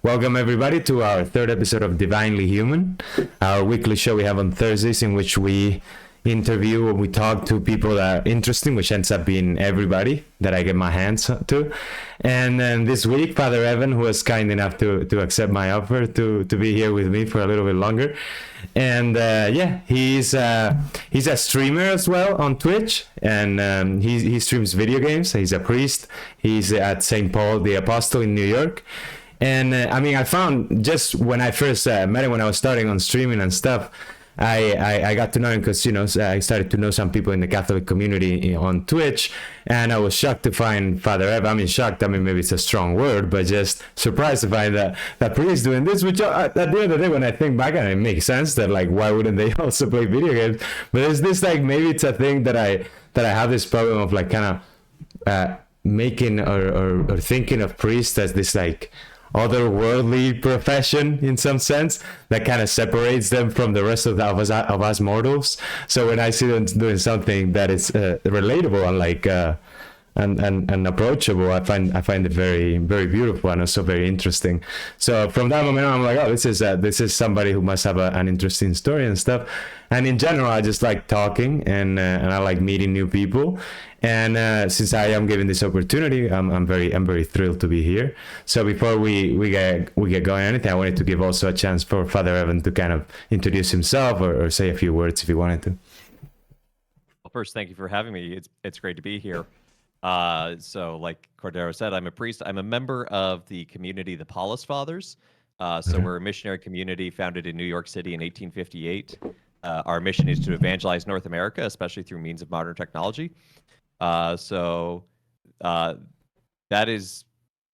Welcome everybody to our third episode of Divinely Human, our weekly show we have on Thursdays in which we interview and we talk to people that are interesting, which ends up being everybody that I get my hands to. And then this week, Father Evan, who was kind enough to accept my offer to be here with me for a little bit longer. And he's a streamer as well on Twitch, and he streams video games. He's a priest. He's at St. Paul the Apostle in New York. And I found just when I first met him, when I was starting on streaming and stuff, I got to know him because, I started to know some people in the Catholic community on Twitch, and I was shocked to find Father Evan. Shocked, maybe it's a strong word, but just surprised to find that priest doing this, which at the end of the day, when I think back on it, makes sense that, like, why wouldn't they also play video games? But it's this, like, maybe it's a thing that I have this problem of, like, kind of making or thinking of priests as this, like, otherworldly profession in some sense that kind of separates them from the rest of us mortals. So when I see them doing something that is relatable and like and approachable, I find it very, very beautiful and also very interesting. So from that moment on, I'm like, oh, this is somebody who must have an interesting story and stuff. And in general, I just like talking and I like meeting new people. And since I am given this opportunity, I'm very thrilled to be here. So before we get going anything, I wanted to give also a chance for Father Evan to kind of introduce himself or say a few words if he wanted to. Well, first, thank you for having me. It's great to be here. So like Cordero said, I'm a priest. I'm a member of the community, the Paulist Fathers. So we're a missionary community founded in New York City in 1858. Our mission is to evangelize North America, especially through means of modern technology. So that is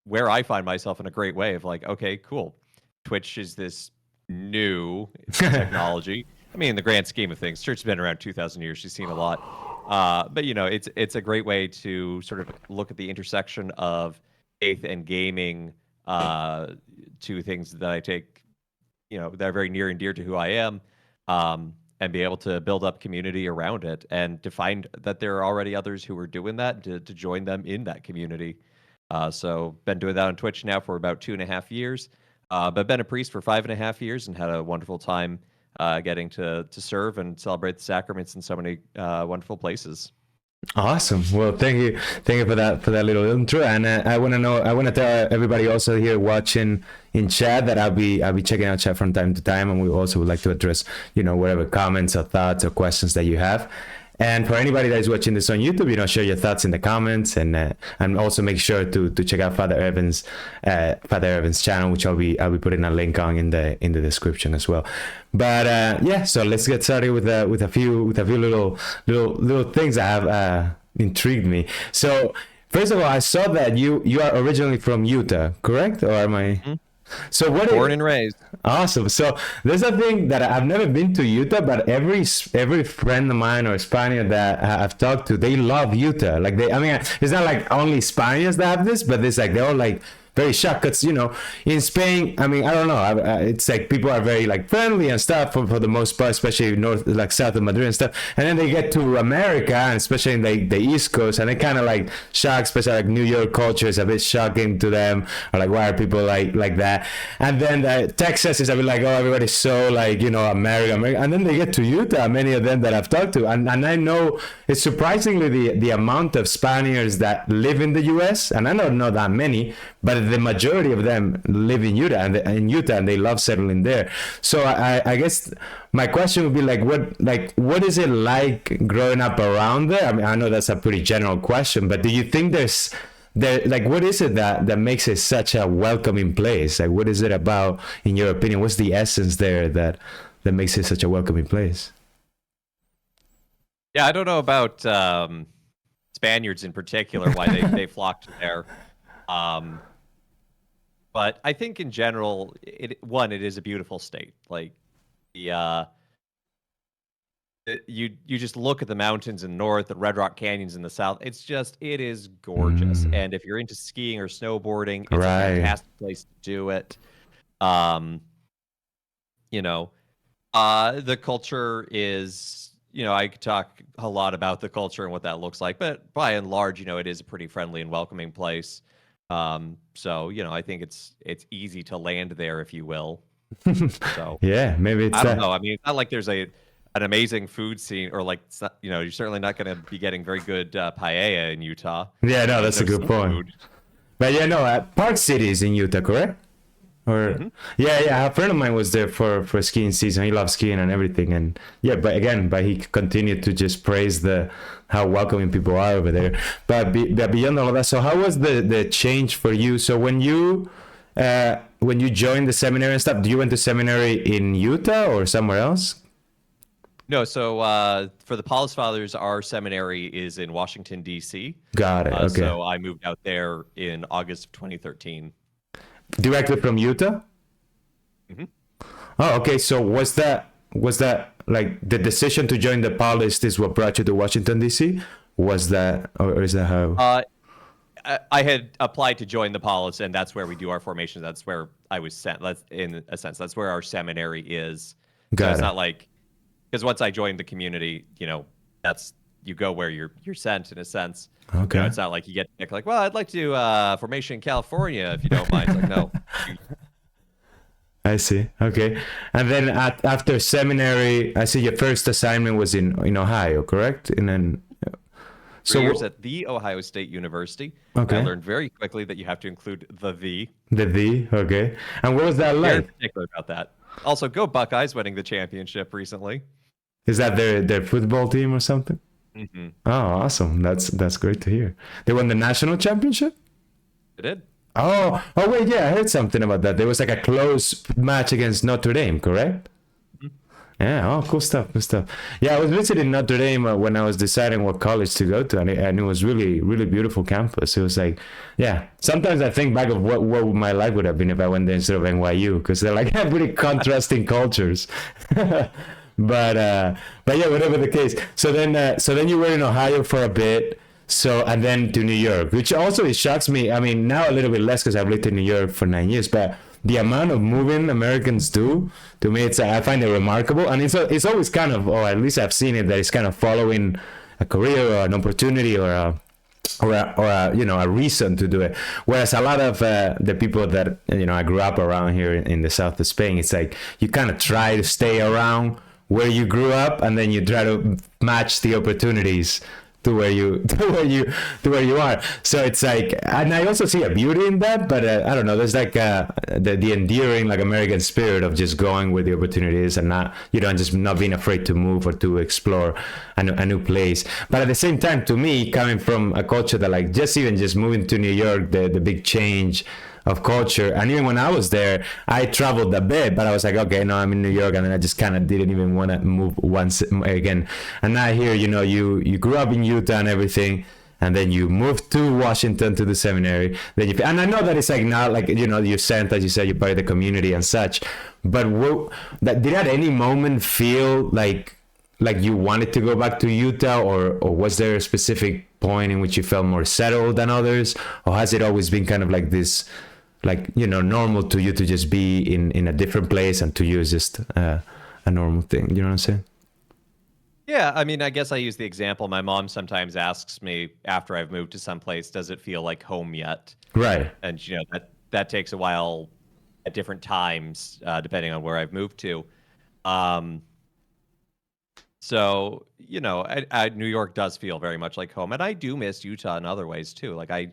where I find myself in a great way of like, okay, cool. Twitch is this new technology. In the grand scheme of things, church has been around 2,000 years. She's seen a lot. But it's a great way to sort of look at the intersection of faith and gaming, two things that I take, that are very near and dear to who I am. And be able to build up community around it and to find that there are already others who are doing that, to join them in that community. So been doing that on Twitch now for about 2.5 years, but been a priest for 5.5 years and had a wonderful time getting to serve and celebrate the sacraments in so many wonderful places. Awesome. Well, thank you for that little intro. And I want to tell everybody also here watching in chat that I'll be checking out chat from time to time, and we also would like to address whatever comments or thoughts or questions that you have. And for anybody that is watching this on YouTube, share your thoughts in the comments, and also make sure to check out Father Evan's channel, which I'll be putting a link on in the description as well. But so let's get started with a few little things that have intrigued me. So first of all, I saw that you are originally from Utah, correct? Or am I? Mm-hmm. So born and raised. Awesome. So there's a thing that I've never been to Utah, but every friend of mine or Spaniard that I've talked to, they love Utah. Like it's not like only Spaniards that have this, but it's like they're all like very shocked because in Spain, I don't know, it's like people are very like friendly and stuff for the most part, especially north, like south of Madrid and stuff, and then they get to America and especially in the East Coast, and they kind of like shocked, especially like New York culture is a bit shocking to them, or like why are people like that, and then Texas is a bit like, oh, everybody's so like American, and then they get to Utah, many of them that I've talked to, and I know it's surprisingly the amount of Spaniards that live in the US, and I don't know that many, but the majority of them live in Utah, and they love settling there. So I guess my question would be like, what is it like growing up around there? I know that's a pretty general question, but do you think what is it that makes it such a welcoming place? Like, what is it about, in your opinion? What's the essence there that makes it such a welcoming place? Yeah, I don't know about Spaniards in particular, why they flocked there. But I think in general, it is a beautiful state. Like you just look at the mountains in the north, the Red Rock Canyons in the south. It is gorgeous. And if you're into skiing or snowboarding, it's a fantastic place to do it. The culture is, I could talk a lot about the culture and what that looks like, but by and large, it is a pretty friendly and welcoming place. So I think it's easy to land there, if you will. So Yeah, maybe it's I don't that. know. I mean, it's not like there's an amazing food scene, or like you're certainly not going to be getting very good paella in Utah. Yeah, no, There's that's no a good point. seafood. But yeah, no, Park City is in Utah, correct? Or Hmm. yeah, a friend of mine was there for skiing season. He loves skiing and everything, and yeah, but he continued to just praise the how welcoming people are over there. But beyond all of that, so how was the change for you? So when you joined the seminary and stuff, do you went to seminary in Utah or somewhere else? No, so for the Paulist Fathers, our seminary is in Washington, D.C. Got it. Okay, So I moved out there in August of 2013. directly from Utah. Hmm. Oh, okay. So was that like the decision to join the Paulist is what brought you to Washington D.C.? Was that or is that how? Uh, I had applied to join the Paulist, and that's where we do our formations. That's where I was sent. That's in a sense, that's where our seminary is. So Got it's it. not like, because once I joined the community, that's you go where you're sent in a sense. Okay. It's not like you get to pick like, well, I'd like to formation California if you don't mind. It's like, no. I see. Okay. And then after seminary, I see your first assignment was in Ohio, correct? And then 3 years so at the Ohio State University. I okay, learned very quickly that you have to include the. the okay. And what was that Very like? particular about that. Also, go Buckeyes, winning the championship recently. Is that their football team or something? Hmm. Oh, awesome. That's great to hear. They won the national championship? It did. Oh wait, yeah, I heard something about that. There was like a close match against Notre Dame, correct? Yeah. Oh, cool stuff. Cool stuff. Yeah, I was visiting Notre Dame when I was deciding what college to go to, and it was really, really beautiful campus. It was like, yeah. Sometimes I think back of what my life would have been if I went there instead of NYU, because they're like really contrasting cultures. But yeah, whatever the case. So then you were in Ohio for a bit. So and then to New York, which also it shocks me. I mean, now a little bit less because I've lived in New York for 9 years, but the amount of moving Americans do, to me, I find it remarkable, and it's always kind of, or at least I've seen it, that it's kind of following a career or an opportunity or a reason to do it. Whereas a lot of the people that I grew up around here in the south of Spain, it's like you kind of try to stay around where you grew up, and then you try to match the opportunities to where you to where you are. So it's like, and I also see a beauty in that, but I don't know, there's like the endearing like American spirit of just going where the opportunity is, and not just not being afraid to move or to explore a new place. But at the same time, to me, coming from a culture that like just moving to New York, the big change of culture. And even when I was there, I traveled a bit, but I was like, okay, no, I'm in New York, and then I just kind of didn't even want to move once again. And now here, you grew up in Utah and everything, and then you moved to Washington to the seminary. And I know that it's like not like you sent, as you said, you're part of the community and such. But did at any moment feel like you wanted to go back to Utah, or was there a specific point in which you felt more settled than others, or has it always been kind of like this, like normal to you to just be in a different place, and to you is just a normal thing? You know what I'm saying? Yeah, I mean, I guess I use the example. My mom sometimes asks me after I've moved to some place, does it feel like home yet? Right. And that takes a while at different times, depending on where I've moved to. Um, so New York does feel very much like home, and I do miss Utah in other ways too. Like I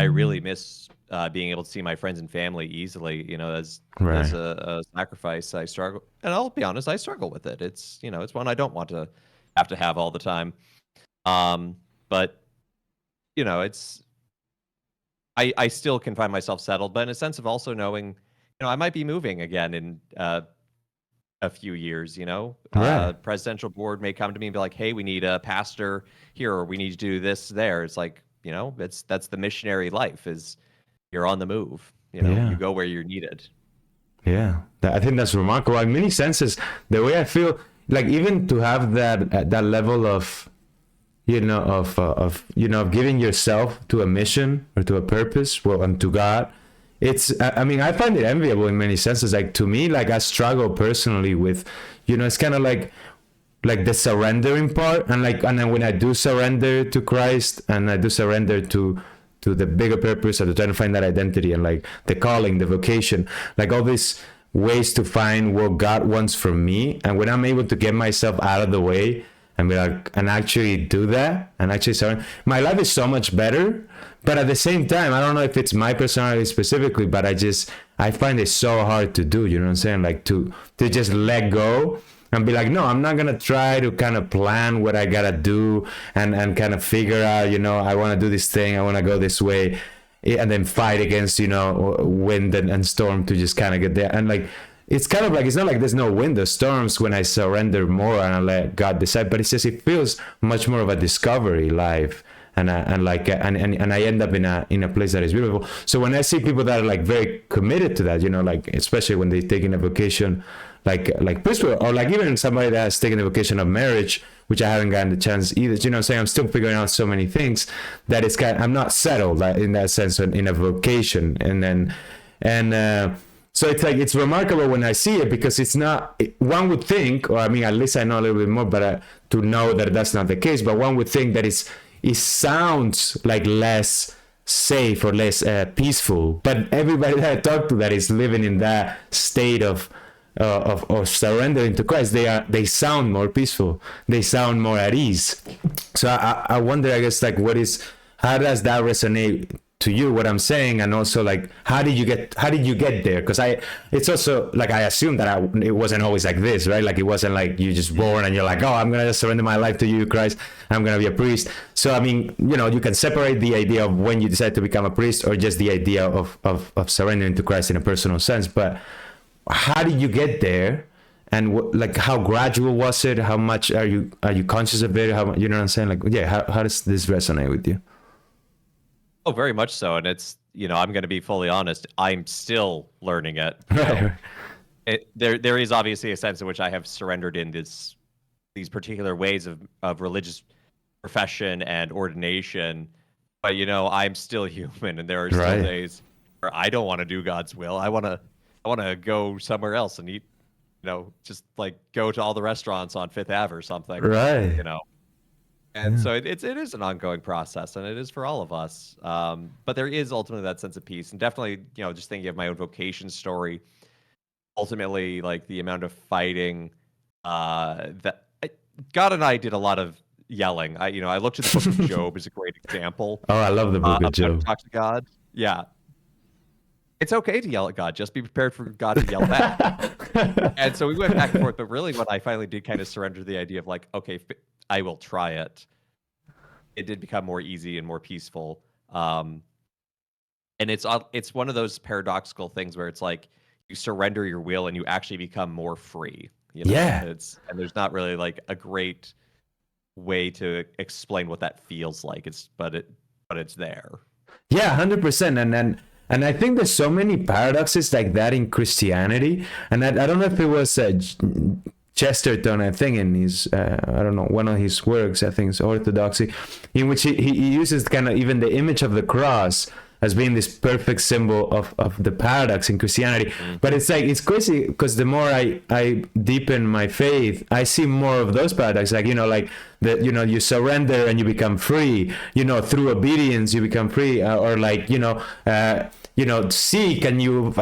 really miss being able to see my friends and family easily. As Right. a sacrifice, I struggle, and I'll be honest, I struggle with it. It's one I don't want to have all the time. But it's I still can find myself settled, but in a sense of also knowing, I might be moving again in a few years. Right. Presidential board may come to me and be like, hey, we need a pastor here, or we need to do this there. It's like, that's the missionary life, is you're on the move. Yeah. You go where you're needed. Yeah, I think that's remarkable. In many senses, the way I feel, like even to have that level of, of giving yourself to a mission or to a purpose, well, and to God, I mean, I find it enviable in many senses. Like to me, like I struggle personally with, it's kind of like the surrendering part, and then when I do surrender to Christ, and I do surrender to the bigger purpose, or to try to find that identity and like the calling, the vocation, like all these ways to find what God wants from me. And when I'm able to get myself out of the way and be like, and actually do that, and actually surrender, my life is so much better. But at the same time, I don't know if it's my personality specifically, but I find it so hard to do, you know what I'm saying? Like to just let go and be like, no, I'm not gonna try to kind of plan what I gotta do and kind of figure out, you know, I want to do this thing, I want to go this way, and then fight against, you know, wind and storm to just kind of get there. And like, it's kind of like, it's not like there's no wind or storms when I surrender more and I let God decide, but it's just, it feels much more of a discovery life. And I end up in a place that is beautiful. So when I see people that are like very committed to that, you know, like especially when they take in a vocation like priesthood, or like even somebody that has taken the vocation of marriage, which I haven't gotten the chance either. You know what I'm saying? I'm still figuring out so many things that it's kind of, I'm not settled in that sense in a vocation. So it's like, it's remarkable when I see it, because it's not, one would think, or I mean, at least I know a little bit more, but to know that that's not the case, but one would think that it sounds like less safe or less peaceful. But everybody that I talk to that is living in that state of surrendering to Christ, they sound more peaceful. They sound more at ease. So I wonder, I guess, like, how does that resonate to you, what I'm saying? And also, like, how did you get there? Because it's also like, I assume that it wasn't always like this, right? Like, it wasn't like you just born and you're like, oh, I'm gonna just surrender my life to you, Christ, I'm gonna be a priest. So I mean, you know, you can separate the idea of when you decide to become a priest, or just the idea of surrendering to Christ in a personal sense. But how did you get there? And like, how gradual was it? How much are you conscious of it? How, you know what I'm saying? Like, yeah, how does this resonate with you? Oh, very much so. And it's, you know, I'm going to be fully honest, I'm still learning it. There is obviously a sense in which I have surrendered in these particular ways of religious profession and ordination. But, you know, I'm still human, and there are still days where I don't want to do God's will. I want to go somewhere else and eat, you know, just like go to all the restaurants on Fifth Ave or something. Right. You know. And so it is an ongoing process, and it is for all of us. But there is ultimately that sense of peace, and definitely, you know, just thinking of my own vocation story. Ultimately, like the amount of fighting that God and I did a lot of yelling. I looked at the book of Job as a great example. Oh, I love the book of Job. Talk to God. Yeah, it's okay to yell at God. Just be prepared for God to yell back. And so we went back and forth. But really, when I finally did kind of surrender to the idea of like, okay, I will try it, it did become more easy and more peaceful. And it's one of those paradoxical things where it's like you surrender your will and you actually become more free. You know? Yeah. And there's not really like a great way to explain what that feels like. But it's there. Yeah, 100%. And I think there's so many paradoxes like that in Christianity. And I don't know if it was Chesterton, I think, in his I don't know, one of his works, I think it's Orthodoxy, in which he uses kind of even the image of the cross as being this perfect symbol of the paradox in Christianity. But it's like, it's crazy, because the more I deepen my faith, I see more of those paradoxes, like, you know, like that, you know, you surrender and you become free, you know, through obedience you become free, or like, seek and you seek and you will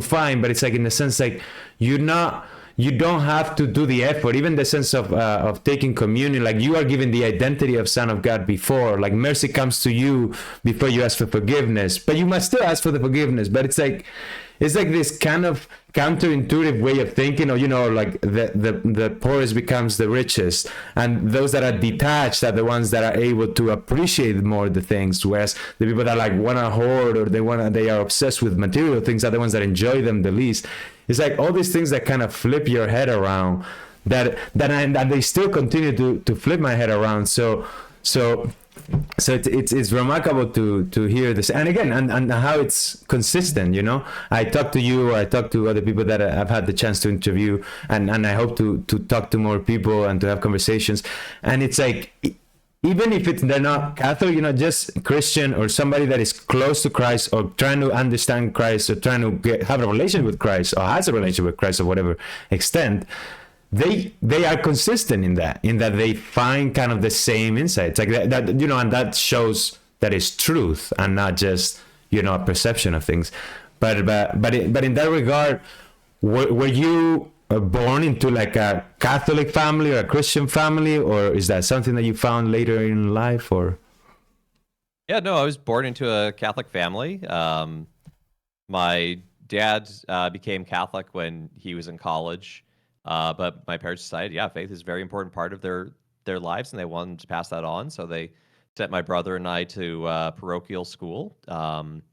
find. But it's like, in the sense, like, you don't have to do the effort. Even the sense of taking communion, like, you are given the identity of Son of God before, like, mercy comes to you before you ask for forgiveness, but you must still ask for the forgiveness. But it's like this kind of counterintuitive way of thinking, or, you know, like the poorest becomes the richest, and those that are detached are the ones that are able to appreciate more the things, whereas the people that like want to hoard, or they are obsessed with material things, are the ones that enjoy them the least. It's like all these things that kind of flip your head around, that they still continue to flip my head around. So it's remarkable to hear this, and again, and how it's consistent. You know, I talk to you, I talk to other people that I've had the chance to interview, and I hope to talk to more people and to have conversations. And it's like, even if they're not Catholic, you know, just Christian, or somebody that is close to Christ, or trying to understand Christ, or trying to have a relationship with Christ, or has a relationship with Christ of whatever extent, they are consistent in that they find kind of the same insights, like that you know, and that shows that it's truth and not just, you know, a perception of things. But in that regard, were you born into like a Catholic family or a Christian family, or is that something that you found later in life? Or Yeah, no, I was born into a Catholic family. My dad became Catholic when he was in college, but my parents decided, yeah, faith is a very important part of their lives, and they wanted to pass that on. So they sent my brother and I to parochial school.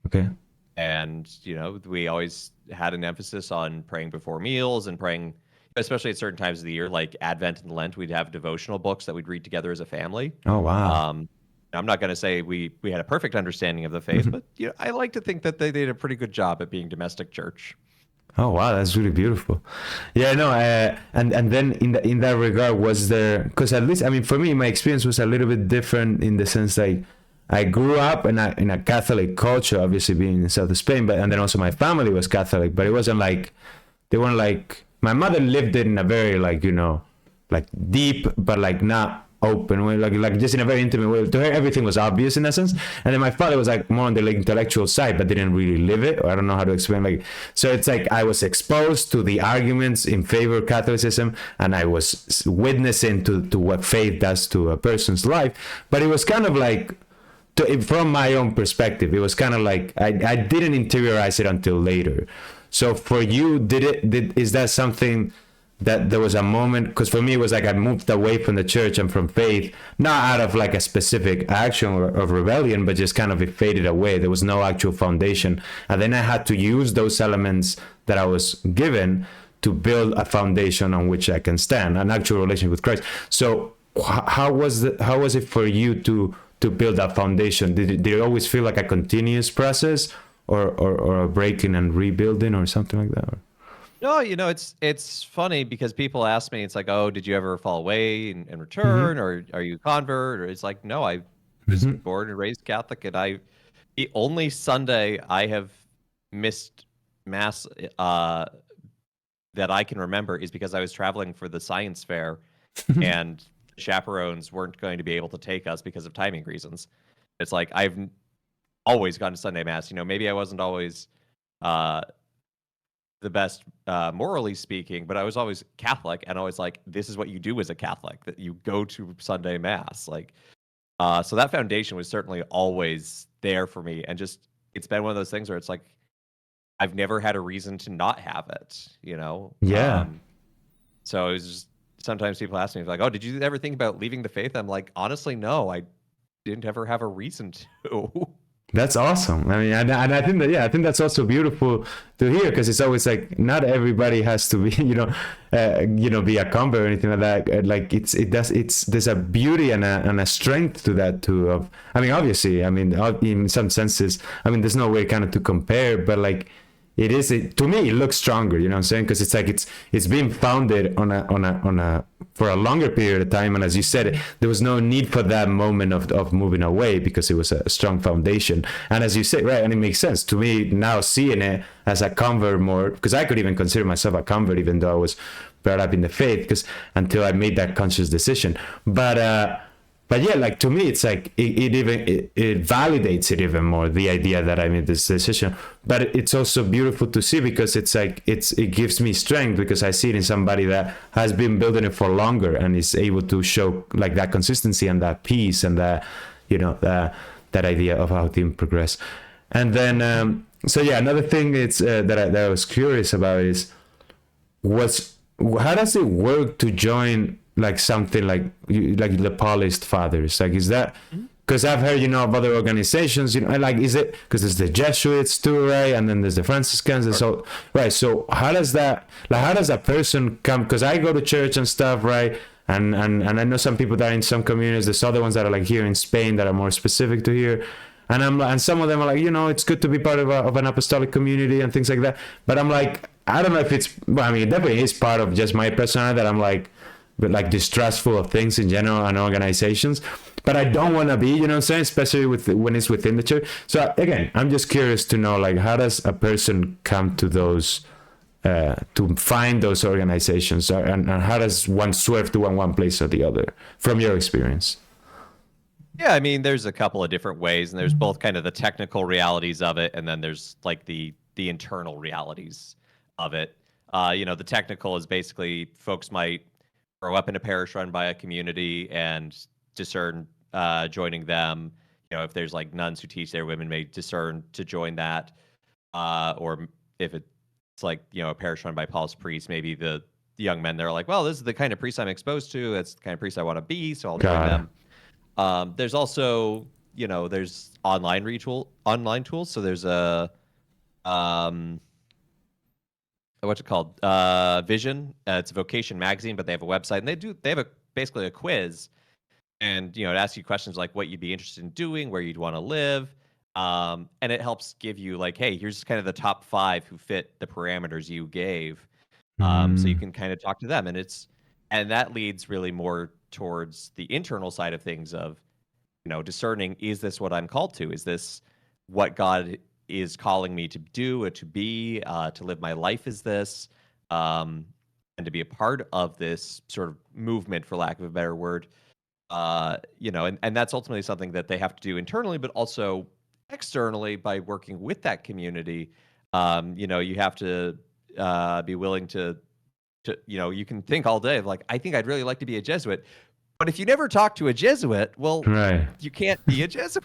okay, And, you know, we always had an emphasis on praying before meals and praying, especially at certain times of the year, like Advent and Lent. We'd have devotional books that we'd read together as a family. oh wow, I'm not going to say we had a perfect understanding of the faith, but you know, I like to think that they did a pretty good job at being domestic church. oh wow, that's really beautiful. Yeah, no, and then in that regard, was there, because at least, I mean, for me, my experience was a little bit different in the sense like I grew up in a Catholic culture, obviously being in south of Spain, but and then also my family was Catholic, but it wasn't like, they weren't like, my mother lived it in a very like, you know, like deep but like not open way, like just in a very intimate way. To her, everything was obvious in essence, and then my father was like more on the like intellectual side, but didn't really live it, or I don't know how to explain. Like, so it's like I was exposed to the arguments in favor of Catholicism, and I was witnessing to what faith does to a person's life. But it was kind of like, from my own perspective, it was kind of like I didn't interiorize it until later. So for you, is that something that there was a moment? Because for me, it was like I moved away from the church and from faith, not out of like a specific action of rebellion, but just kind of it faded away. There was no actual foundation, and then I had to use those elements that I was given to build a foundation on which I can stand, an actual relationship with Christ. So how was it for you to build that foundation? Did it always feel like a continuous process, or a breaking and rebuilding or something like that? No, you know, it's funny because people ask me, it's like, oh, did you ever fall away and return, or are you a convert? Or it's like, no, I was born and raised Catholic, and the only Sunday I have missed mass that I can remember is because I was traveling for the science fair, and chaperones weren't going to be able to take us because of timing reasons. It's like I've always gone to Sunday mass. You know, maybe I wasn't always the best morally speaking, but I was always Catholic, and always like, this is what you do as a Catholic, that you go to Sunday mass. Like, so that foundation was certainly always there for me, and just it's been one of those things where it's like I've never had a reason to not have it, you know? Yeah. So it was just, sometimes people ask me, like, oh, did you ever think about leaving the faith? I'm like, honestly, no, I didn't ever have a reason to. That's awesome. I mean, and I think that, yeah, I think that's also beautiful to hear, because it's always like not everybody has to be, be a convert or anything like that. Like there's a beauty and a strength to that too. I mean, obviously, I mean, in some senses, I mean, there's no way kind of to compare, but like, to me it looks stronger, you know what I'm saying, because it's like it's being founded on a for a longer period of time, and as you said, there was no need for that moment of moving away because it was a strong foundation. And as you say, right, and it makes sense to me now seeing it as a convert more, because I could even consider myself a convert even though I was brought up in the faith, because until I made that conscious decision. But yeah, like to me, it's like it validates it even more, the idea that I made this decision. But it's also beautiful to see, because it's like it gives me strength, because I see it in somebody that has been building it for longer and is able to show like that consistency and that peace and that, that idea of how things progress. And then so yeah, another thing it's that I was curious about is how does it work to join like something like the Paulist Fathers? Like, is that because I've heard of other organizations, like, is it because there's the Jesuits too, right? And then there's the Franciscans, and so right. So how does a person come? Because I go to church and stuff, right? And I know some people that are in some communities. There's other ones that are like here in Spain that are more specific to here. And some of them are like, it's good to be part of an apostolic community and things like that. But I'm like, I don't know if it's, well, I mean, it definitely is part of just my personality that I'm like distrustful of things in general and organizations, but I don't want to be, you know what I'm saying, especially when it's within the church. So again, I'm just curious to know, like, how does a person come to those to find those organizations, and how does one swerve to one place or the other from your experience? Yeah, I mean, there's a couple of different ways, and there's both kind of the technical realities of it, and then there's like the internal realities of it. The technical is basically folks might grow up in a parish run by a community and discern joining them. If there's like nuns who teach their women may discern to join that, or if it's like a parish run by Paul's priests, maybe the young men they're like, well, this is the kind of priest I'm exposed to. It's the kind of priest I want to be, so I'll join God. them. There's also, there's online tools. So there's a what's it called? Vision. It's a vocation magazine, but they have a website, and they have basically a quiz, and it asks you questions like what you'd be interested in doing, where you'd want to live, and it helps give you like, hey, here's kind of the top 5 who fit the parameters you gave. So you can kind of talk to them, and that leads really more towards the internal side of things of, discerning, is this what I'm called to? Is this what God is calling me to do or to be, to live my life? Is this, and to be a part of this sort of movement, for lack of a better word, and that's ultimately something that they have to do internally, but also externally by working with that community. You have to be willing to you can think all day of like, I think I'd really like to be a Jesuit, but if you never talk to a Jesuit, well, Right. you can't be a Jesuit.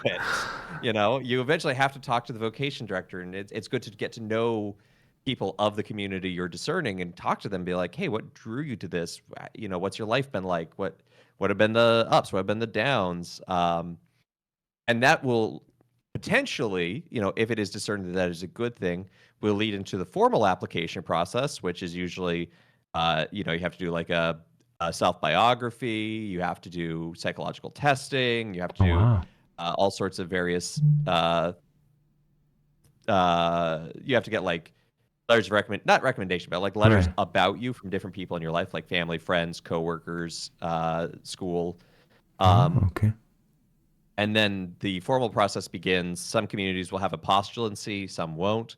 You eventually have to talk to the vocation director, and it's good to get to know people of the community you're discerning and talk to them, be like, hey, what drew you to this? What's your life been like? What have been the ups? What have been the downs? And that will potentially, if it is discerned that that is a good thing, will lead into the formal application process, which is usually, you have to do like a self-biography, you have to do psychological testing, you have to Oh, do wow. all sorts of various, you have to get like letters of not recommendation, but like letters Right. about you from different people in your life, like family, friends, coworkers, school. Oh, Um, okay. and then the formal process begins. Some communities will have a postulancy, some won't.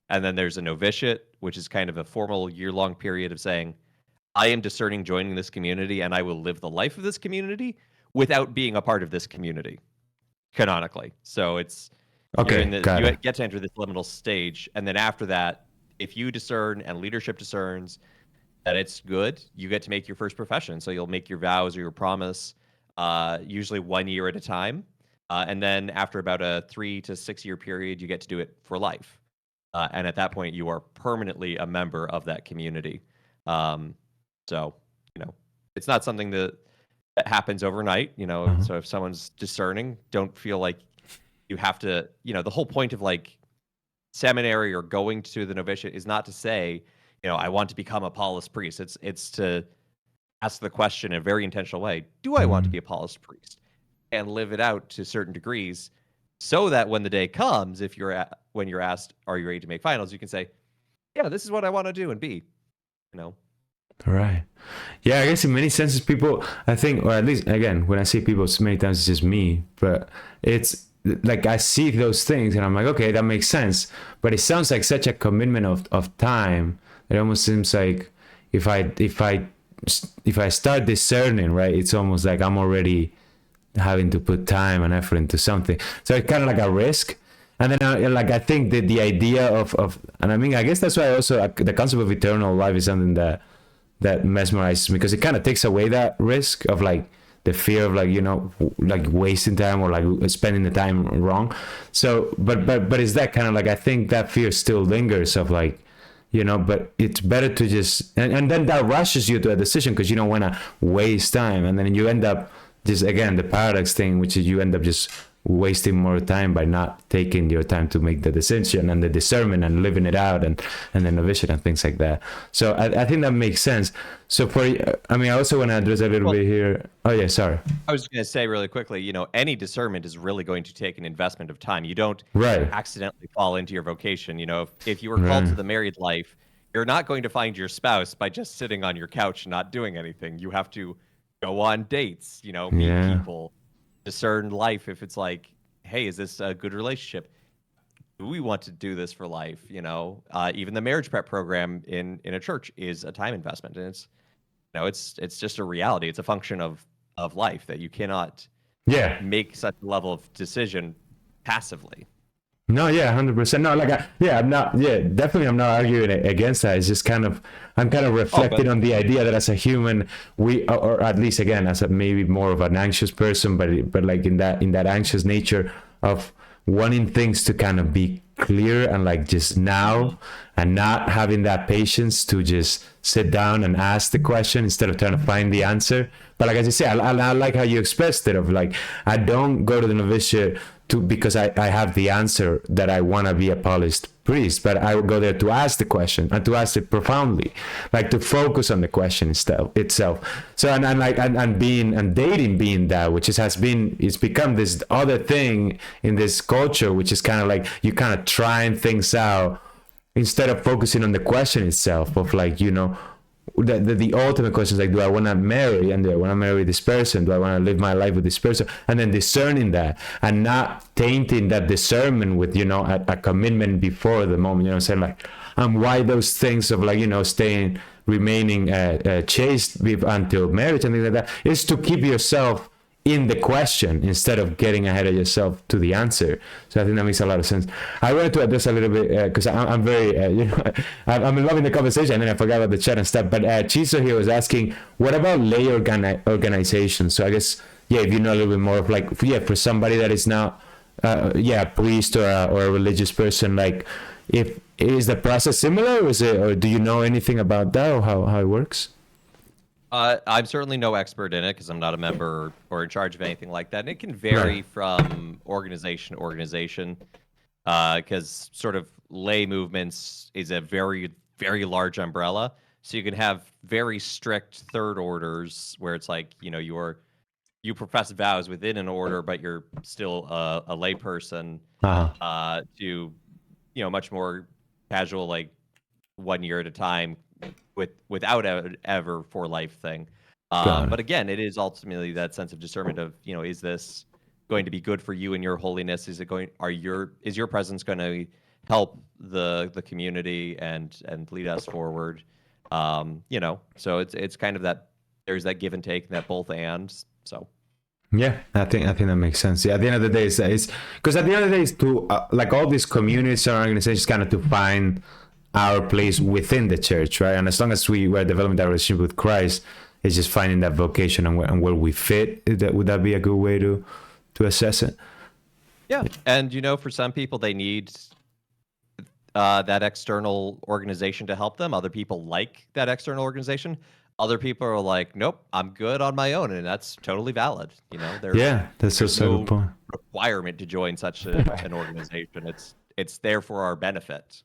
And then there's a novitiate, which is kind of a formal year-long period of saying, I am discerning joining this community, and I will live the life of this community without being a part of this community, canonically. So it's Okay, got you it. get to enter this liminal stage, and then after that, if you discern and leadership discerns that it's good, you get to make your first profession. So you'll make your vows or your promise, usually 1 year at a time. And then after about a 3 to 6 year period, you get to do it for life. And at that point, you are permanently a member of that community. Um, so, it's not something that happens overnight, Uh-huh. So if someone's discerning, don't feel like you have to, the whole point of like seminary or going to the novitiate is not to say, I want to become a Paulist priest. It's to ask the question in a very intentional way: do I want to Mm. be a Paulist priest, and live it out to certain degrees, so that when the day comes, when you're asked, are you ready to make finals, you can say, yeah, this is what I want to do and be. You know, Right. Yeah, I guess in many senses, people, I think, or at least, again, when I see people, so many times it's just me, but it's like I see those things and I'm like, okay, that makes sense. But it sounds like such a commitment of time. It almost seems like if I, if I, if I start discerning, right, it's almost like I'm already having to put time and effort into something. So it's kind of like a risk. And then like I think that the idea of and I mean I guess that's why also the concept of eternal life is something that mesmerizes me, because it kind of takes away that risk of like the fear of like like wasting time or like spending the time wrong. So but is that kind of like, I think that fear still lingers of like, but it's better to just and then that rushes you to a decision because you don't want to waste time, and then you end up just, again, the paradox thing, which is you end up just wasting more time by not taking your time to make the decision and the discernment and living it out, and the novitiate and things like that. So I think that makes sense. So I mean, I also want to address a little well, bit here. Oh yeah, sorry. I was going to say really quickly, any discernment is really going to take an investment of time. You don't Right. accidentally fall into your vocation. If you were called Right. to the married life, you're not going to find your spouse by just sitting on your couch and not doing anything. You have to go on dates, meet Yeah. people, discern life. If it's like, hey, is this a good relationship? do we want to do this for life? Even the marriage prep program in a church is a time investment, and it's just a reality. It's a function of life that you cannot Yeah. make such a level of decision passively. No, yeah, 100%. No, like, I'm not, yeah, definitely, I'm not arguing against that. It's just kind of, I'm kind of Oh, but reflecting on the idea that as a human, or at least again, as a maybe more of an anxious person, but like in that anxious nature of wanting things to kind of be clear and like just now, and not having that patience to just sit down and ask the question instead of trying to find the answer. But like as you say, I like how you expressed it of like, I don't go to the novitiate because I have the answer that I want to be a polished priest, but I would go there to ask the question and to ask it profoundly, like to focus on the question itself. So and dating being that, which it's become this other thing in this culture, which is kind of like you kind of trying things out instead of focusing on the question itself of like, the ultimate question is like, do I want to marry, and do I want to marry this person? Do I want to live my life with this person? And then discerning that and not tainting that discernment with, a commitment before the moment, saying like, and why those things of like, remaining chaste until marriage and things like that is to keep yourself in the question instead of getting ahead of yourself to the answer. So I think that makes a lot of sense. I wanted to address a little bit because I'm very, I'm loving the conversation, and then I forgot about the chat and stuff. But Chiso here was asking, what about lay organizations? So I guess, if you know a little bit more of like, for somebody that is not, a priest or a religious person, like, is the process similar, or do you know anything about that, or how it works? I'm certainly no expert in it because I'm not a member or in charge of anything like that. And it can vary Right. from organization to organization because sort of lay movements is a very, very large umbrella. So you can have very strict third orders where it's like, you profess vows within an order, but you're still a lay person Uh-huh. to, much more casual, like 1 year at a time without ever for life thing. Got it. But again, it is ultimately that sense of discernment of, is this going to be good for you and your holiness? Is your presence going to help the community and lead us forward? So it's kind of that there's that give and take and that both and so. Yeah, I think that makes sense. Yeah, at the end of the day, it's because at the end of the day, it's to like all these communities and organizations kind of to find our place within the church, right? And as long as we were developing that relationship with Christ, it's just finding that vocation and where we fit. Would that be a good way to assess it? Yeah, and for some people they need that external organization to help them. Other people like that external organization. Other people are like, nope, I'm good on my own, and that's totally valid. Yeah, that's there's a no good point. requirement to join such an organization. It's there for our benefit.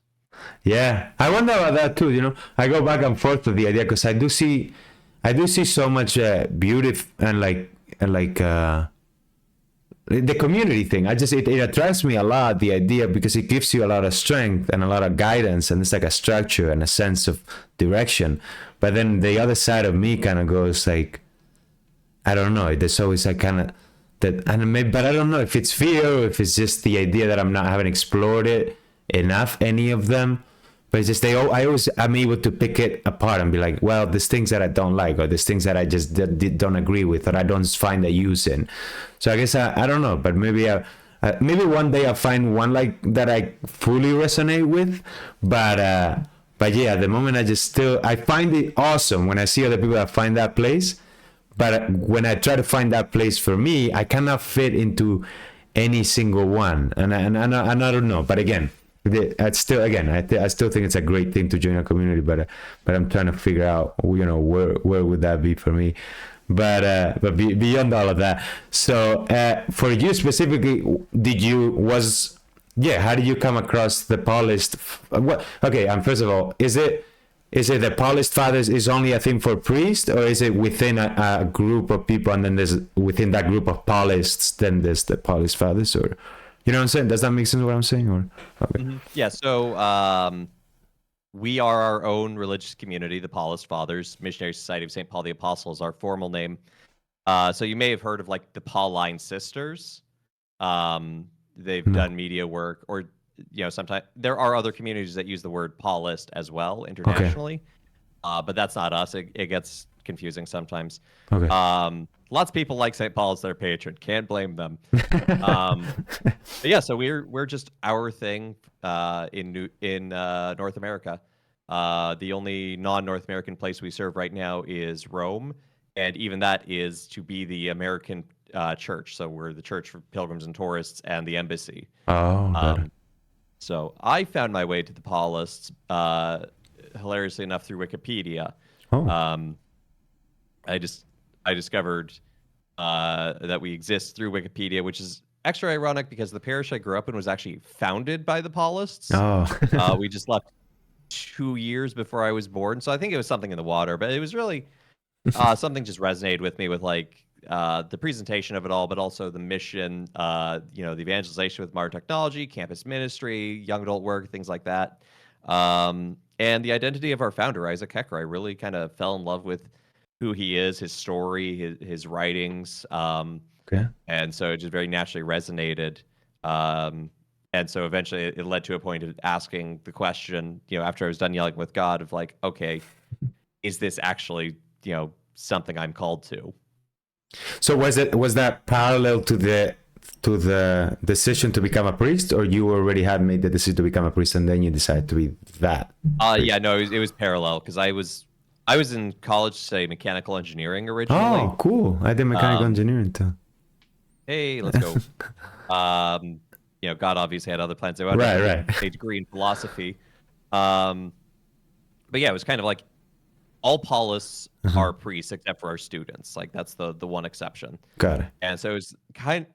Yeah, I wonder about that too. I go back and forth with the idea because I do see so much beauty and the community thing. It attracts me a lot, the idea, because it gives you a lot of strength and a lot of guidance, and it's like a structure and a sense of direction. But then the other side of me kind of goes like, I don't know. There's always like kind of that, and maybe, but I don't know if it's fear or if it's just the idea that I haven't explored it enough, any of them. But it's just I'm able to pick it apart and be like, well, there's things that I don't like, or there's things that I just don't agree with, or I don't find a use in. So I guess I don't know, but maybe one day I'll find one like that I fully resonate with. But yeah, at the moment I find it awesome when I see other people that find that place. But when I try to find that place for me, I cannot fit into any single one, and I don't know. But again, I still think it's a great thing to join a community, but I'm trying to figure out where would that be for me. But beyond all of that, so for you specifically, how did you come across the polished? What? Okay, first of all, is it the polished fathers is only a thing for priests, or is it within a group of people, and then there's within that group of polished, then there's the polished fathers, or you know what I'm saying? Does that make sense what I'm saying? Or okay. Mm-hmm. Yeah. So we are our own religious community, the Paulist Fathers. Missionary Society of St. Paul the Apostle is our formal name. So you may have heard of like the Pauline Sisters. They've done media work, or sometimes there are other communities that use the word Paulist as well Okay. internationally, but that's not us. It gets confusing sometimes. Okay. Lots of people like St. Paul as their patron. Can't blame them. But yeah, so we're just our thing in North America. The only non-North American place we serve right now is Rome, and even that is to be the American church. So we're the church for pilgrims and tourists and the embassy. Oh, got it. Um, so I found my way to the Paulists, hilariously enough, through Wikipedia. Oh. Um, I discovered that we exist through Wikipedia, which is extra ironic because the parish I grew up in was actually founded by the Paulists. Oh. We just left 2 years before I was born, so I think it was something in the water. But it was really something just resonated with me with like the presentation of it all, but also the mission, the evangelization with modern technology, campus ministry, young adult work, things like that. And the identity of our founder, Isaac Hecker. I really kind of fell in love with who he is, his story, his writings. Okay. And so it just very naturally resonated. And so eventually it led to a point of asking the question, after I was done yelling with God of like, okay, is this actually, something I'm called to? So was that parallel to the decision to become a priest, or you already had made the decision to become a priest and then you decided to be that priest? Yeah, no, it was parallel because I was in college to study mechanical engineering originally. Oh, cool. I did mechanical engineering too. Hey, let's go. God obviously had other plans. I wound Right, up with right. a degree in philosophy. But yeah, it was kind of like all Paulists are priests except for our students. Like that's the one exception. Got it. And so it was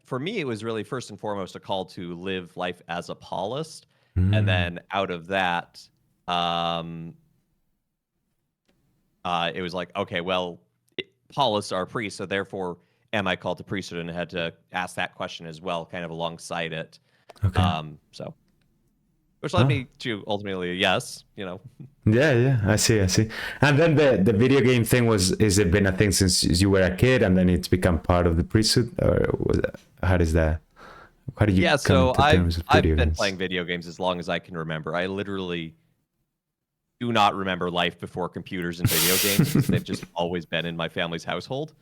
for me, it was really first and foremost a call to live life as a Paulist. And then out of that, it was like, okay, well, Paulists are priests, so therefore, am I called to priesthood? And I had to ask that question as well, kind of alongside it. Okay. So, which led me to ultimately a yes. Yeah, I see. And then the video game thing is it been a thing since you were a kid, and then it's become part of the priesthood, or how does that? How did you Yeah, come so into terms with I've video been games? playing video games as long as I can remember. I literally do not remember life before computers and video games. They've just always been in my family's household.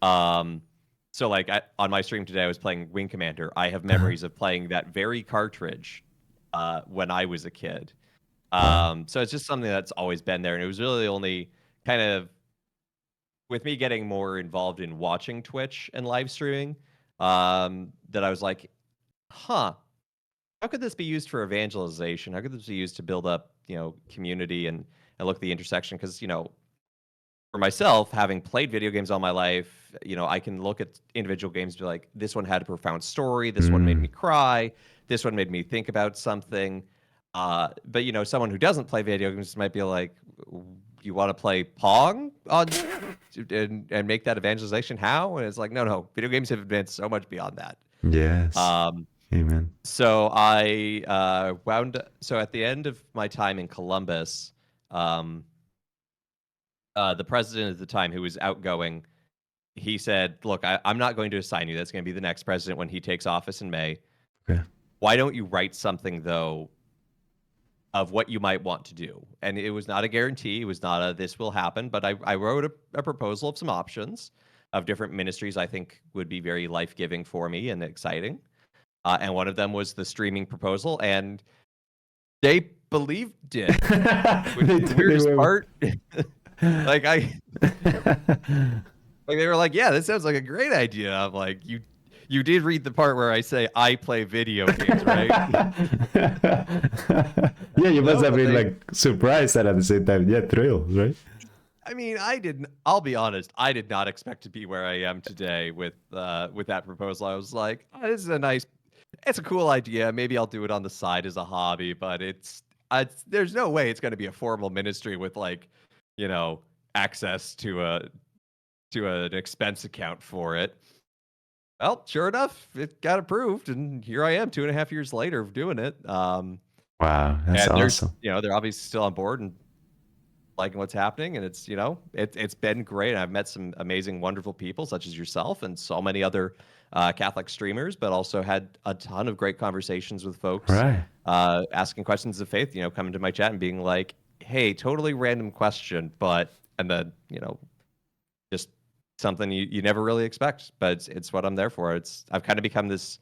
So like on my stream today, I was playing Wing Commander. I have memories of playing that very cartridge when I was a kid. So it's just something that's always been there, and it was really only kind of with me getting more involved in watching Twitch and live streaming that I was like, huh, how could this be used for evangelization? How could this be used to build up, community and look at the intersection? Because, for myself, having played video games all my life, I can look at individual games and be like, this one had a profound story. This one made me cry. This one made me think about something. But, someone who doesn't play video games might be like, you want to play Pong and make that evangelization? How? And it's like, no. Video games have advanced so much beyond that. Yes. Amen. So I So at the end of my time in Columbus, the president at the time, who was outgoing, he said, "Look, I'm not going to assign you. That's going to be the next president when he takes office in May. Okay. Why don't you write something though of what you might want to do?" And it was not a guarantee. It was not a this will happen. But I wrote a proposal of some options of different ministries I think would be very life giving for me and exciting. And one of them was the streaming proposal, and they believed it. Which is the weirdest part. Like they were like, yeah, this sounds like a great idea. I'm like, you did read the part where I say I play video games, right? Yeah, you must No, have but been they- like surprised and at the same time, yeah, thrilled, right? I mean, I'll be honest. I did not expect to be where I am today with that proposal. I was like, oh, this is it's a cool idea. Maybe I'll do it on the side as a hobby, but there's no way it's going to be a formal ministry with like, access to an expense account for it. Well, sure enough, it got approved, and here I am 2.5 years later of doing it. Wow, that's And awesome. they're obviously still on board and liking what's happening, and it's been great. I've met some amazing, wonderful people such as yourself and so many other Catholic streamers, but also had a ton of great conversations with folks Right. asking questions of faith, coming to my chat and being like, hey, totally random question, and then, just something you never really expect, but it's what I'm there for. I've kind of become this,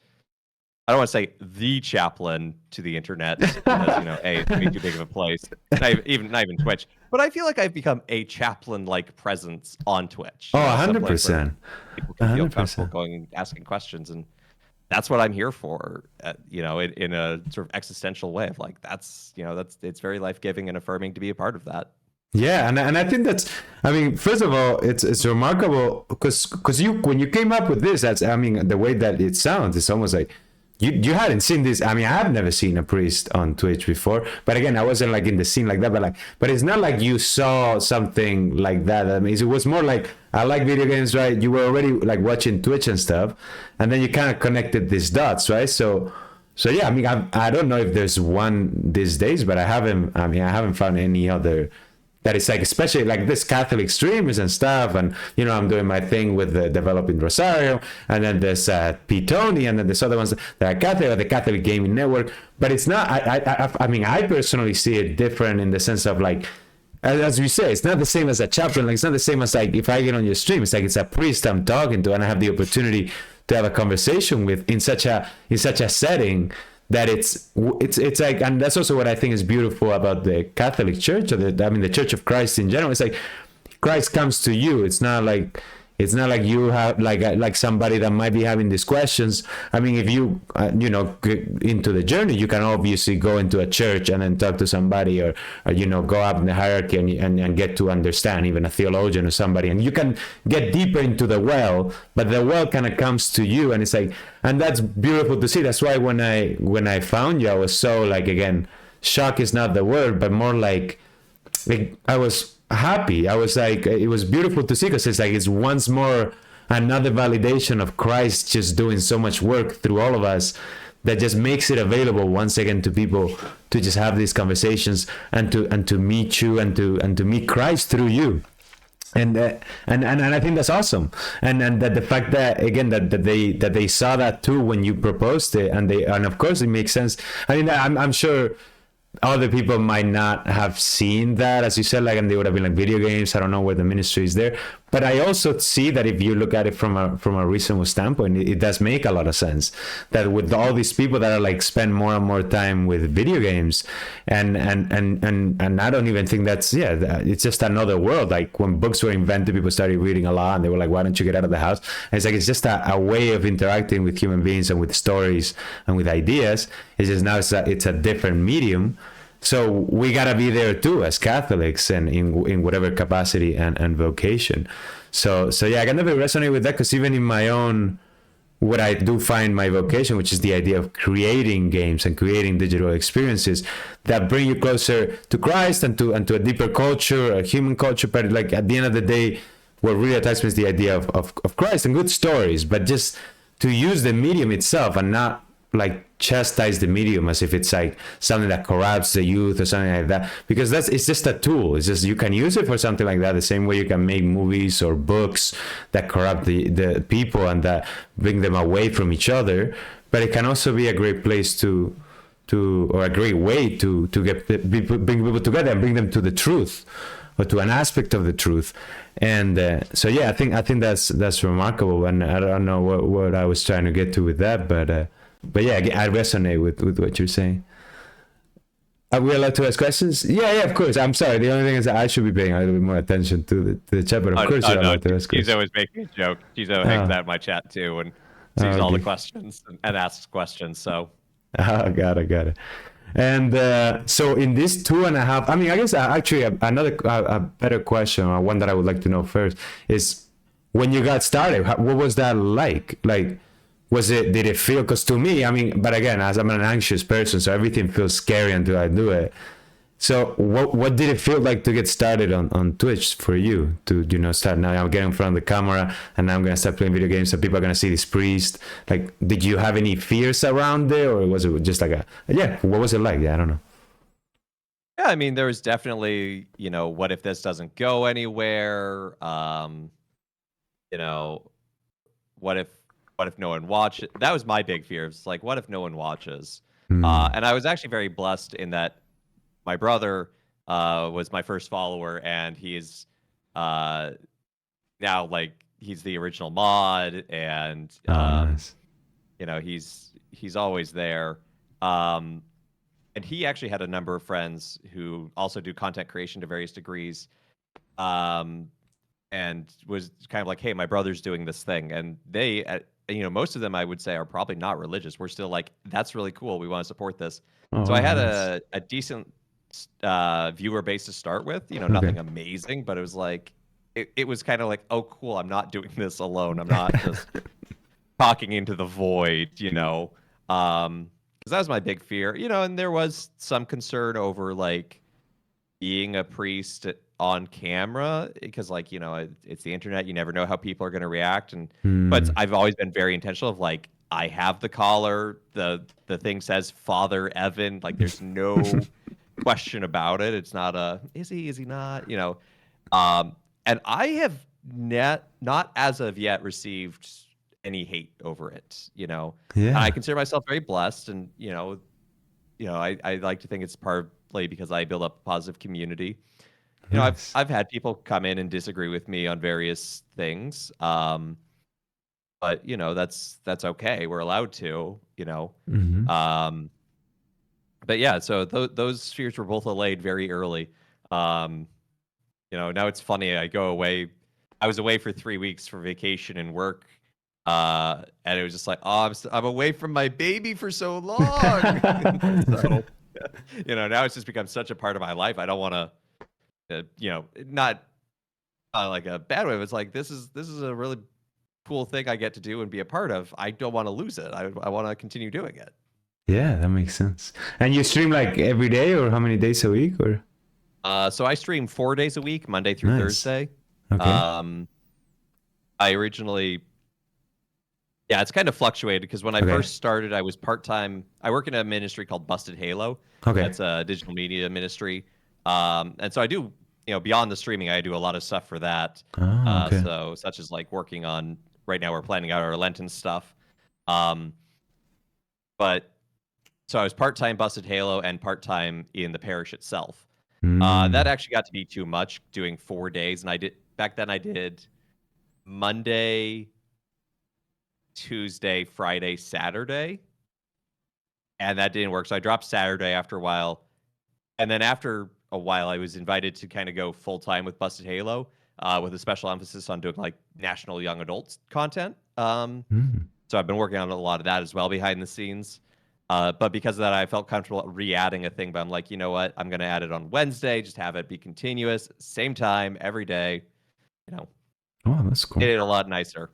I don't want to say the chaplain to the internet because, A, it's way too big of a place, not even Twitch, but I feel like I've become a chaplain-like presence on Twitch, Oh, some place where 100%. people can feel comfortable 100%. going and asking questions, and that's what I'm here for, in a sort of existential way of like, it's very life-giving and affirming to be a part of that. Yeah, and I think that's, I mean, first of all, it's remarkable because you, when you came up with this, that's, I mean, the way that it sounds, it's almost like you hadn't seen this. I mean, I have never seen a priest on Twitch before, but again, I wasn't like in the scene like that. But it's not like you saw something like that. I mean, it was more like, I like video games, right? You were already like watching Twitch and stuff, and then you kind of connected these dots, right? So yeah, I mean, I don't know if there's one these days, but I haven't found any other that is like, especially like this Catholic streamers and stuff, and I'm doing my thing with the developing Rosario, and then there's P Tony, and then there's other ones that are Catholic, or the Catholic Gaming Network. But it's not. I mean, I personally see it different in the sense of like, as we say, it's not the same as a chaplain. Like, it's not the same as like if I get on your stream, it's like it's a priest I'm talking to, and I have the opportunity to have a conversation with in such a setting that it's like, and that's also what I think is beautiful about the Catholic Church, or the Church of Christ in general. It's like Christ comes to you. It's not like you have like somebody that might be having these questions. I mean, if you get into the journey, you can obviously go into a church and then talk to somebody, or go up in the hierarchy and get to understand, even a theologian or somebody, and you can get deeper into the well, but the well kind of comes to you, and it's like, and that's beautiful to see. That's why when I found you, I was so like, again, shock is not the word, but more like I was happy. I was like, it was beautiful to see, because it's like, it's once more another validation of Christ just doing so much work through all of us, that just makes it available once again to people to just have these conversations, and to meet you, and to meet Christ through you. And I think that's awesome, and that the fact that, again, that they saw that too when you proposed it, and of course it makes sense. I mean, I'm sure other people might not have seen that, as you said, like, and they would have been like, video games, I don't know where the ministry is there. But I also see that if you look at it from a reasonable standpoint, it does make a lot of sense that with all these people that are like spend more and more time with video games, and I don't even think that's, it's just another world. Like, when books were invented, people started reading a lot, and they were like, why don't you get out of the house? And it's like, it's just a way of interacting with human beings, and with stories, and with ideas. It's just now it's a different medium. So we gotta be there too, as Catholics, and in whatever capacity and vocation. So yeah, I can never resonate with that, because even in my own, what I do find my vocation, which is the idea of creating games and creating digital experiences that bring you closer to Christ, and to a deeper culture, a human culture. But like, at the end of the day, what really attracts me is the idea of Christ and good stories, but just to use the medium itself, and not like chastise the medium as if it's like something that corrupts the youth or something like that, because it's just a tool. It's just, you can use it for something like that, the same way you can make movies or books that corrupt the people and that bring them away from each other. But it can also be a great place or a great way to bring people together and bring them to the truth, or to an aspect of the truth. And so yeah, I think that's remarkable, and I don't know what I was trying to get to with that, but yeah, I resonate with what you're saying. Are we allowed to ask questions? Yeah, of course. I'm sorry. The only thing is that I should be paying a little bit more attention to the chat, but of course you're allowed to ask questions. He's always making a joke. Gizo hangs out in my chat too, and sees all the questions and asks questions. So. Got it. And so in this 2.5, I mean, I guess actually another a better question, or one that I would like to know first, is when you got started, what was that like? Like, did it feel, because to me, I mean, but again, as I'm an anxious person, so everything feels scary until I do it. So what did it feel like to get started on Twitch for you, to start, now I'm getting in front of the camera, and now I'm going to start playing video games, so people are going to see this priest? Like, did you have any fears around it, or was it just like what was it like? I don't know. Yeah, I mean, there was definitely, what if this doesn't go anywhere? What if what if no one watches? That was my big fear. It's like, what if no one watches? Mm. And I was actually very blessed in that my brother was my first follower, and he's uh, now like he's the original mod, and Oh, nice. he's always there. Um, and he actually had a number of friends who also do content creation to various degrees. Um, and was kind of like, hey, my brother's doing this thing, and they most of them I would say are probably not religious. We're still like, that's really cool, we want to support this. Oh, So I wow, had nice. a decent viewer base to start with, Okay. nothing amazing, but it was like it was kind of like, oh cool, I'm not doing this alone, I'm not just talking into the void, because that was my big fear, and there was some concern over like being a priest on camera because like it's the internet, you never know how people are going to react, and but Mm. I've always been very intentional of like, I have the collar, the thing says Father Evan, like there's no question about it. It's not a is he not, and I have not as of yet received any hate over it, and I Yeah. consider myself very blessed, and I like to think it's partly because I build up a positive community. I've Nice. I've had people come in and disagree with me on various things, but that's okay. We're allowed to, Hmm. um, but yeah. So those fears were both allayed very early. Um, now it's funny. I go away. I was away for 3 weeks for vacation and work, and it was just like, oh, I'm away from my baby for so long. So now it's just become such a part of my life. I don't want to, not like a bad way. But it's like this is a really cool thing I get to do and be a part of. I don't want to lose it. I want to continue doing it. Yeah, that makes sense. And you stream like every day, or how many days a week, or? So I stream 4 days a week, Monday through Nice. Thursday. Okay. Um, I originally, yeah, it's kind of fluctuated because when I Okay. first started, I was part time. I work in a ministry called Busted Halo. Okay. That's a digital media ministry, and so I do, beyond the streaming, I do a lot of stuff for that. Oh, okay. So such as like working on right now, we're planning out our Lenten stuff. Um, but so I was part time Busted Halo and part time in the parish itself. That Mm. actually got to be too much doing 4 days, and I did back then. I did Monday, Tuesday, Friday, Saturday, and that didn't work. So I dropped Saturday after a while, and then after a while, I was invited to kind of go full time with Busted Halo, with a special emphasis on doing like national young adults content. Mm. So I've been working on a lot of that as well behind the scenes. But because of that, I felt comfortable re-adding a thing. But I'm like, you know what? I'm going to add it on Wednesday. Just have it be continuous, same time every day. You know, Oh, that's made cool. it a lot nicer.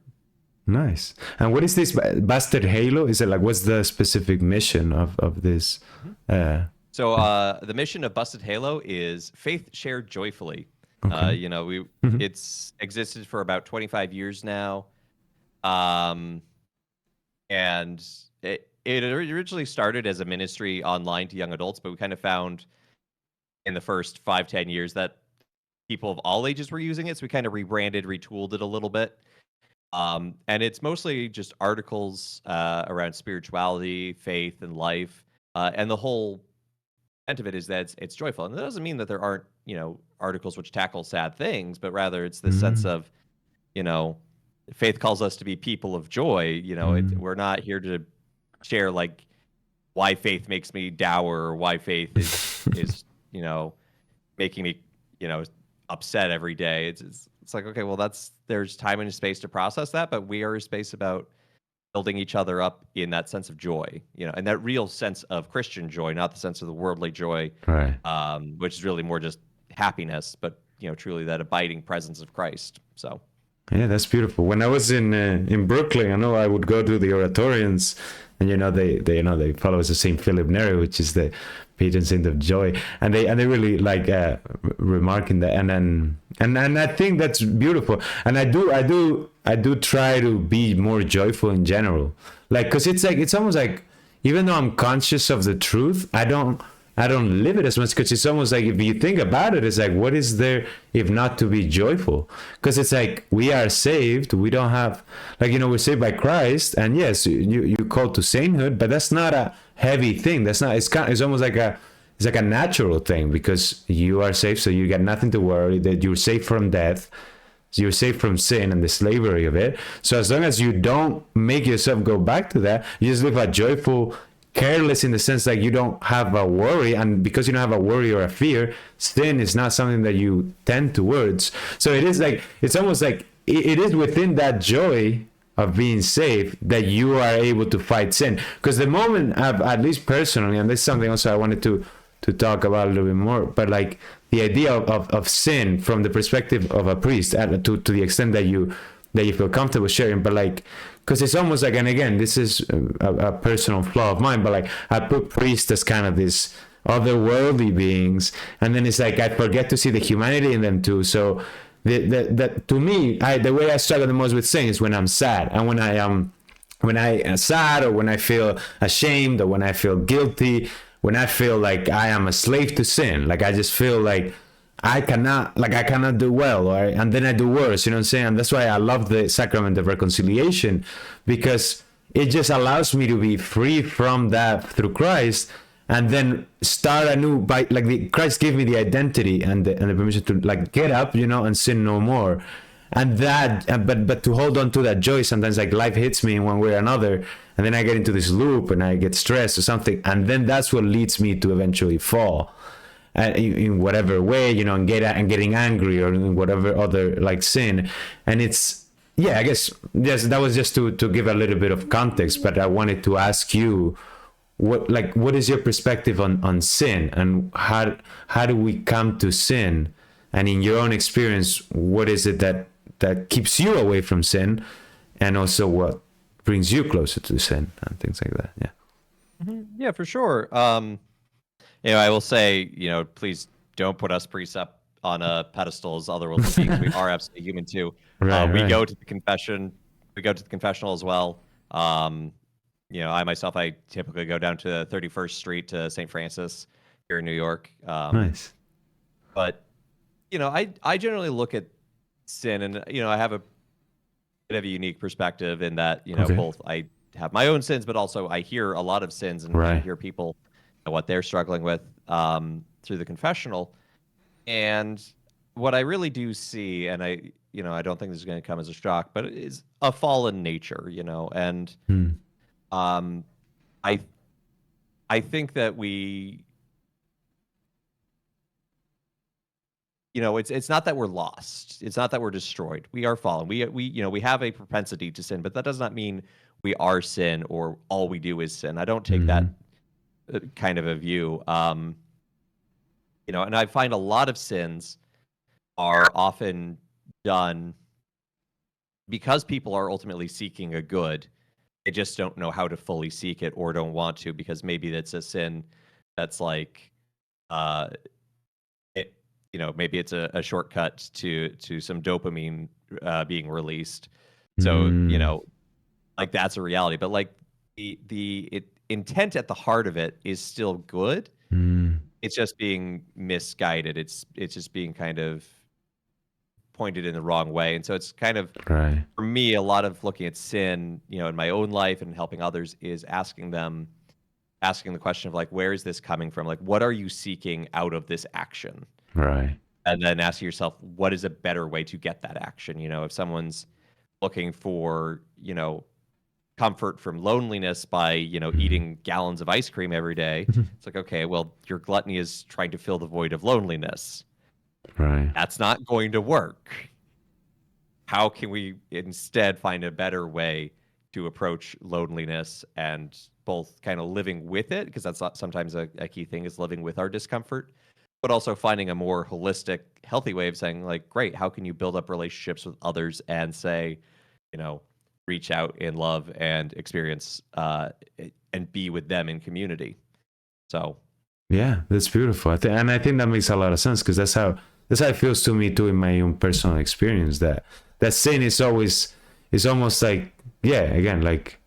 Nice. And what is this Bastard Halo? Is it like, what's the specific mission of this? Mhm. Uh, So the mission of Busted Halo is faith shared joyfully. okay. We Mhm. it's existed for about 25 years now, um, and it originally started as a ministry online to young adults, but we kind of found in the first 5-10 years that people of all ages were using it, so we kind of rebranded, retooled it a little bit. And it's mostly just articles around spirituality, faith, and life. And the whole intent of it is that it's joyful. And that doesn't mean that there aren't, articles which tackle sad things, but rather it's this sense Mm. of, you know, faith calls us to be people of joy. Mm. We're not here to share like why faith makes me dour or why faith is making me you know upset every day. It's like, okay, well, there's time and space to process that, but we are a space about building each other up in that sense of joy, and that real sense of Christian joy, not the sense of the worldly joy, Right. which is really more just happiness, but truly that abiding presence of Christ. So Yeah, that's beautiful. When I was in Brooklyn, I know I would go to the oratorians, and they follow the Saint Philip Neri, which is the patron saint of joy, and they really like remarking that, and I think that's beautiful, and I do try to be more joyful in general, like because it's almost like even though I'm conscious of the truth, I don't. I don't live it as much, because it's almost like, if you think about it, it's like, what is there if not to be joyful? Because it's like, we are saved, we don't have, like, we're saved by Christ, and yes, you call to sainthood, but that's not a heavy thing. That's not, it's almost like it's like a natural thing, because you are saved, so you got nothing to worry, that you're safe from death, so you're safe from sin and the slavery of it. So as long as you don't make yourself go back to that, you just live a joyful, careless, in the sense that you don't have a worry, and because you don't have a worry or a fear, sin is not something that you tend towards. So it is like, it's almost like it is within that joy of being saved that you are able to fight sin. Because the moment I've, at least personally, and this is something also I wanted to talk about a little bit more, but like the idea of sin from the perspective of a priest, to the extent that you feel comfortable sharing, but like, because it's almost like, and again, this is a personal flaw of mine, but like, I put priests as kind of this otherworldly beings, and then it's like I forget to see the humanity in them too. So that to me, the way I struggle the most with sin is when I'm sad, and when I am sad, or when I feel ashamed, or when I feel guilty, when I feel like I am a slave to sin, like I just feel like I cannot do well, and then I do worse, you know what I'm saying? And that's why I love the sacrament of reconciliation, because it just allows me to be free from that through Christ, and then start anew by, like, Christ gave me the identity and the permission to, like, get up, and sin no more. And that, but to hold on to that joy, sometimes, like, life hits me in one way or another, and then I get into this loop and I get stressed or something, and then that's what leads me to eventually fall. In whatever way, and getting angry, or in whatever other, like, sin. And it's, yeah, I guess, yes, that was just to give a little bit of context, but I wanted to ask you, what is your perspective on sin, and how do we come to sin? And in your own experience, what is it that keeps you away from sin, and also what brings you closer to sin, and things like that? Yeah. Yeah, for sure. I will say, please don't put us priests up on a pedestal as otherworldly beings. We are absolutely human too. We go to the confession. We go to the confessional as well. I myself, I typically go down to 31st Street to St. Francis here in New York. Nice. But, I generally look at sin, and, I have a bit of a unique perspective in that, Okay. both I have my own sins, but also I hear a lot of sins, and I hear people what they're struggling with through the confessional. And what I really do see, and I don't think this is going to come as a shock, but it is a fallen nature, and I think that we, it's not that we're lost. It's not that we're destroyed. We are fallen. We have a propensity to sin, but that does not mean we are sin, or all we do is sin. I don't take that kind of a view. And I find a lot of sins are often done because people are ultimately seeking a good. They just don't know how to fully seek it, or don't want to, because maybe that's a sin that's like, maybe it's a shortcut to some dopamine being released. So, like, that's a reality. But, like, the intent at the heart of it is still good. It's just being misguided. It's just being kind of pointed in the wrong way. And so it's kind of, for me, a lot of looking at sin, in my own life and helping others, is asking the question of, like, where is this coming from? Like, what are you seeking out of this action? Right. And then asking yourself, what is a better way to get that action? If someone's looking for, comfort from loneliness by, eating gallons of ice cream every day, it's like, okay, well, your gluttony is trying to fill the void of loneliness. Right. That's not going to work. How can we instead find a better way to approach loneliness, and both kind of living with it, because that's sometimes a key thing, is living with our discomfort, but also finding a more holistic, healthy way of saying, like, great, how can you build up relationships with others and say, reach out in love and experience and be with them in community. So, yeah, that's beautiful. I think that makes a lot of sense, because that's how it feels to me too, in my own personal experience, that sin is almost like, yeah, again, like,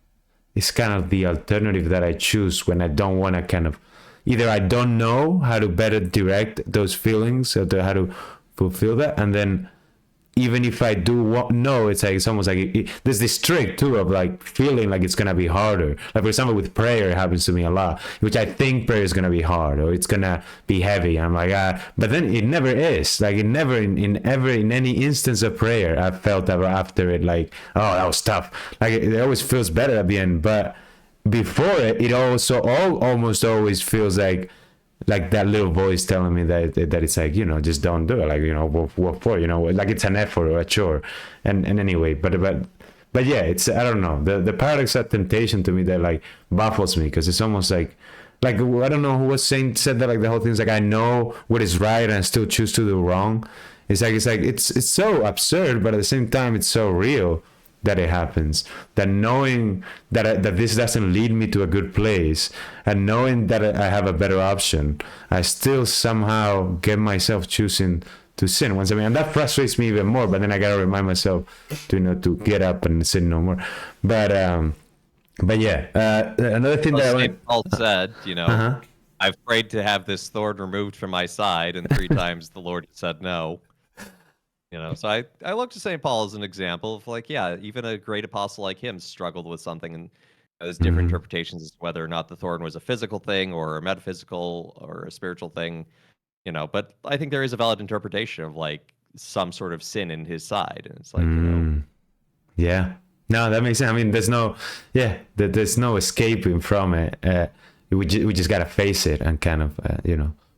it's kind of the alternative that I choose when I don't want to kind of, either I don't know how to better direct those feelings or how to fulfill that, and then even if I do know, it's like it's almost like there's this trick too of like feeling like it's gonna be harder. Like for example, with prayer, it happens to me a lot, which I think prayer is gonna be hard or it's gonna be heavy. I'm like, but then it never is. Like it never in any instance of prayer, I felt ever after it like, oh, that was tough. Like it always feels better at the end, but before it, it also almost always feels like that little voice telling me that it's like, just don't do it, like, what for, like it's an effort or a chore. And anyway, but yeah, it's, I don't know, the paradox of temptation to me that like baffles me, because it's almost like I don't know who was said that, like the whole thing is like I know what is right and I still choose to do wrong. It's so absurd, but at the same time it's so real that it happens, that knowing that this doesn't lead me to a good place, and knowing that I have a better option, I still somehow get myself choosing to sin once. And that frustrates me even more, but then I gotta remind myself to get up and sin no more. But yeah, another thing that St. Paul said, I've prayed to have this thorn removed from my side, and 3 times the Lord said no. So I look to St. Paul as an example of like, yeah, even a great apostle like him struggled with something, and there's different interpretations as to whether or not the thorn was a physical thing or a metaphysical or a spiritual thing, but I think there is a valid interpretation of like some sort of sin in his side. And it's like, yeah, no, that makes sense. I mean, there's no escaping from it. We just gotta face it and kind of,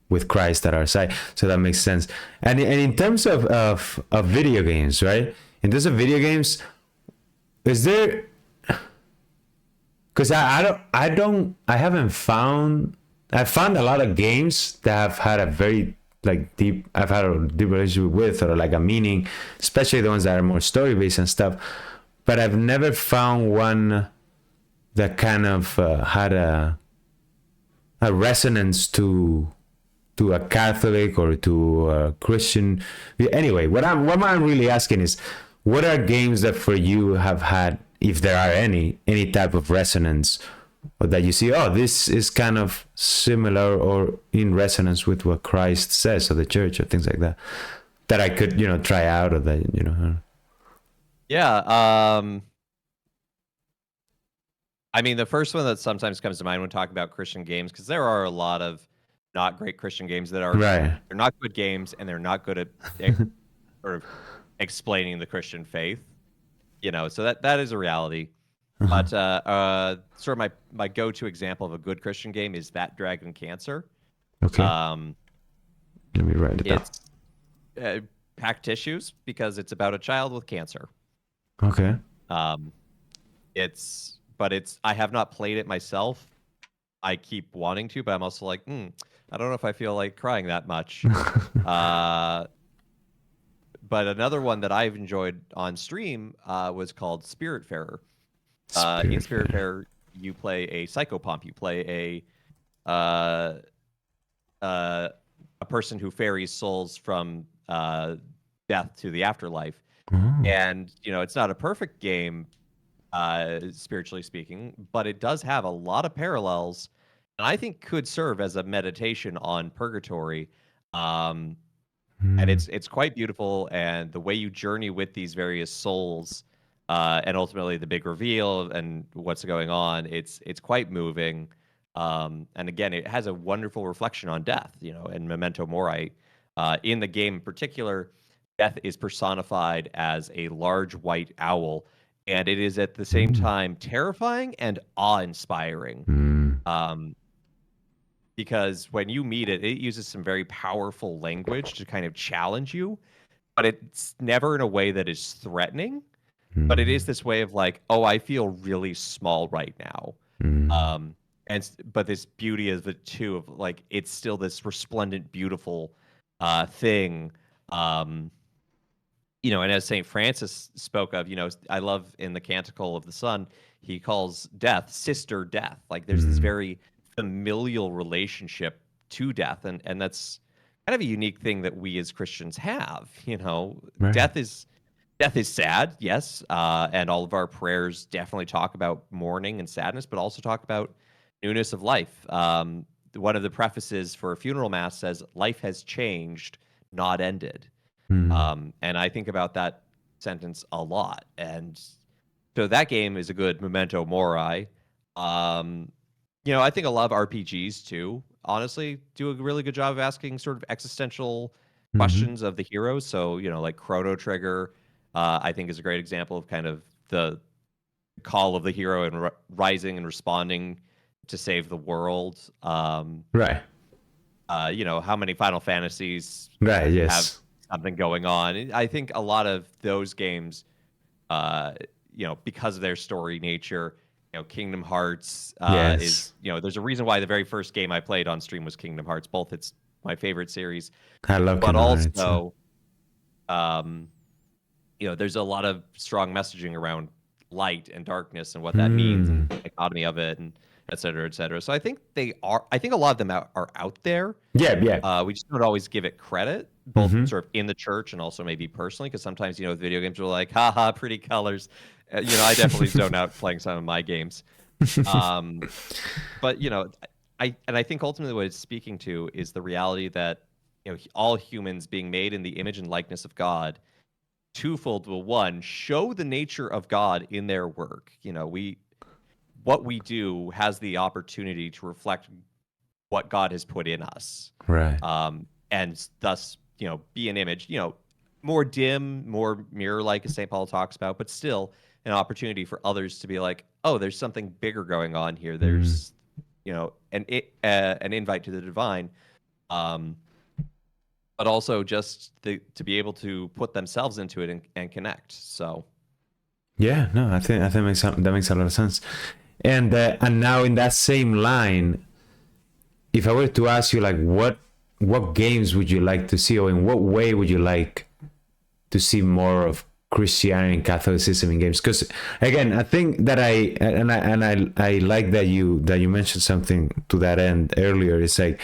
with Christ at our side. So that makes sense. And in terms of video games, right? In terms of video games, is there? Because I haven't found. I found a lot of games that have had a very deep. I've had a deep relationship with, or like a meaning, especially the ones that are more story based and stuff. But I've never found one that kind of had a resonance to a Catholic or to a Christian. Anyway, what I'm really asking is, what are games that for you have had, if there are any type of resonance, or that you see, oh, this is kind of similar or in resonance with what Christ says or the church or things like that, that I could, try out, or that, Yeah. I mean, the first one that sometimes comes to mind when talking about Christian games, because there are a lot of not great Christian games that are right. They're not good games, and they're not good at sort of explaining the Christian faith. So that is a reality. But sort of my go-to example of a good Christian game is That Dragon Cancer. Okay. Let me write it down. It's packed tissues because it's about a child with cancer. Okay. I have not played it myself. I keep wanting to, but I'm also like, I don't know if I feel like crying that much. But another one that I've enjoyed on stream was called Spiritfarer. In Spiritfarer, you play a psychopomp. You play a person who ferries souls from death to the afterlife. And it's not a perfect game, spiritually speaking, but it does have a lot of parallels, and I think could serve as a meditation on purgatory. And it's quite beautiful, and the way you journey with these various souls, and ultimately the big reveal and what's going on, it's quite moving. And again, it has a wonderful reflection on death, and Memento Mori. In the game in particular, death is personified as a large white owl, and it is at the same time terrifying and awe-inspiring. Because when you meet it, it uses some very powerful language to kind of challenge you, but it's never in a way that is threatening. But it is this way of like, oh, I feel really small right now. But this beauty of the two, of like, it's still this resplendent, beautiful thing. And as St. Francis spoke of, I love in the Canticle of the Sun, he calls death Sister Death. Like there's this very familial relationship to death, and that's kind of a unique thing that we as Christians have. Right. Death is sad, yes, and all of our prayers definitely talk about mourning and sadness, but also talk about newness of life. one of the prefaces for a funeral mass says, "Life has changed, not ended." Mm. And I think about that sentence a lot. And so that game is a good memento mori. Um, I think a lot of RPGs too, honestly, do a really good job of asking sort of existential Hmm. questions of the heroes. So, like Chrono Trigger, I think is a great example of kind of the call of the hero and rising and responding to save the world. Right. How many Final Fantasies Right. have Yes. something going on? I think a lot of those games, uh, because of their story nature, Kingdom Hearts Yes. is, there's a reason why the very first game I played on stream was Kingdom Hearts. Both it's my favorite series, I love but Kingdom Hearts. also, um, there's a lot of strong messaging around light and darkness and what that means and Hmm. the dichotomy of it and et cetera, et cetera. So I think a lot of them are out there. Yeah. Yeah. We just don't always give it credit, both Hmm. sort of in the church and also maybe personally, because sometimes, with video games, we're like, haha, pretty colors. I definitely zone out playing some of my games. Um, but, I think ultimately what it's speaking to is the reality that, all humans being made in the image and likeness of God, twofold. Will, one, show the nature of God in their work. What we do has the opportunity to reflect what God has put in us, Right. and thus, be an image, more dim, more mirror-like, as St. Paul talks about, but still an opportunity for others to be like, oh, there's something bigger going on here. Mm. There's, an invite to the divine, um, but also just to be able to put themselves into it and connect. So, Yeah. No, I think that makes a lot of sense. And now in that same line, if I were to ask you like what games would you like to see, or in what way would you like to see more of Christianity and Catholicism in games? Because again, I think that I like that you mentioned something to that end earlier. It's like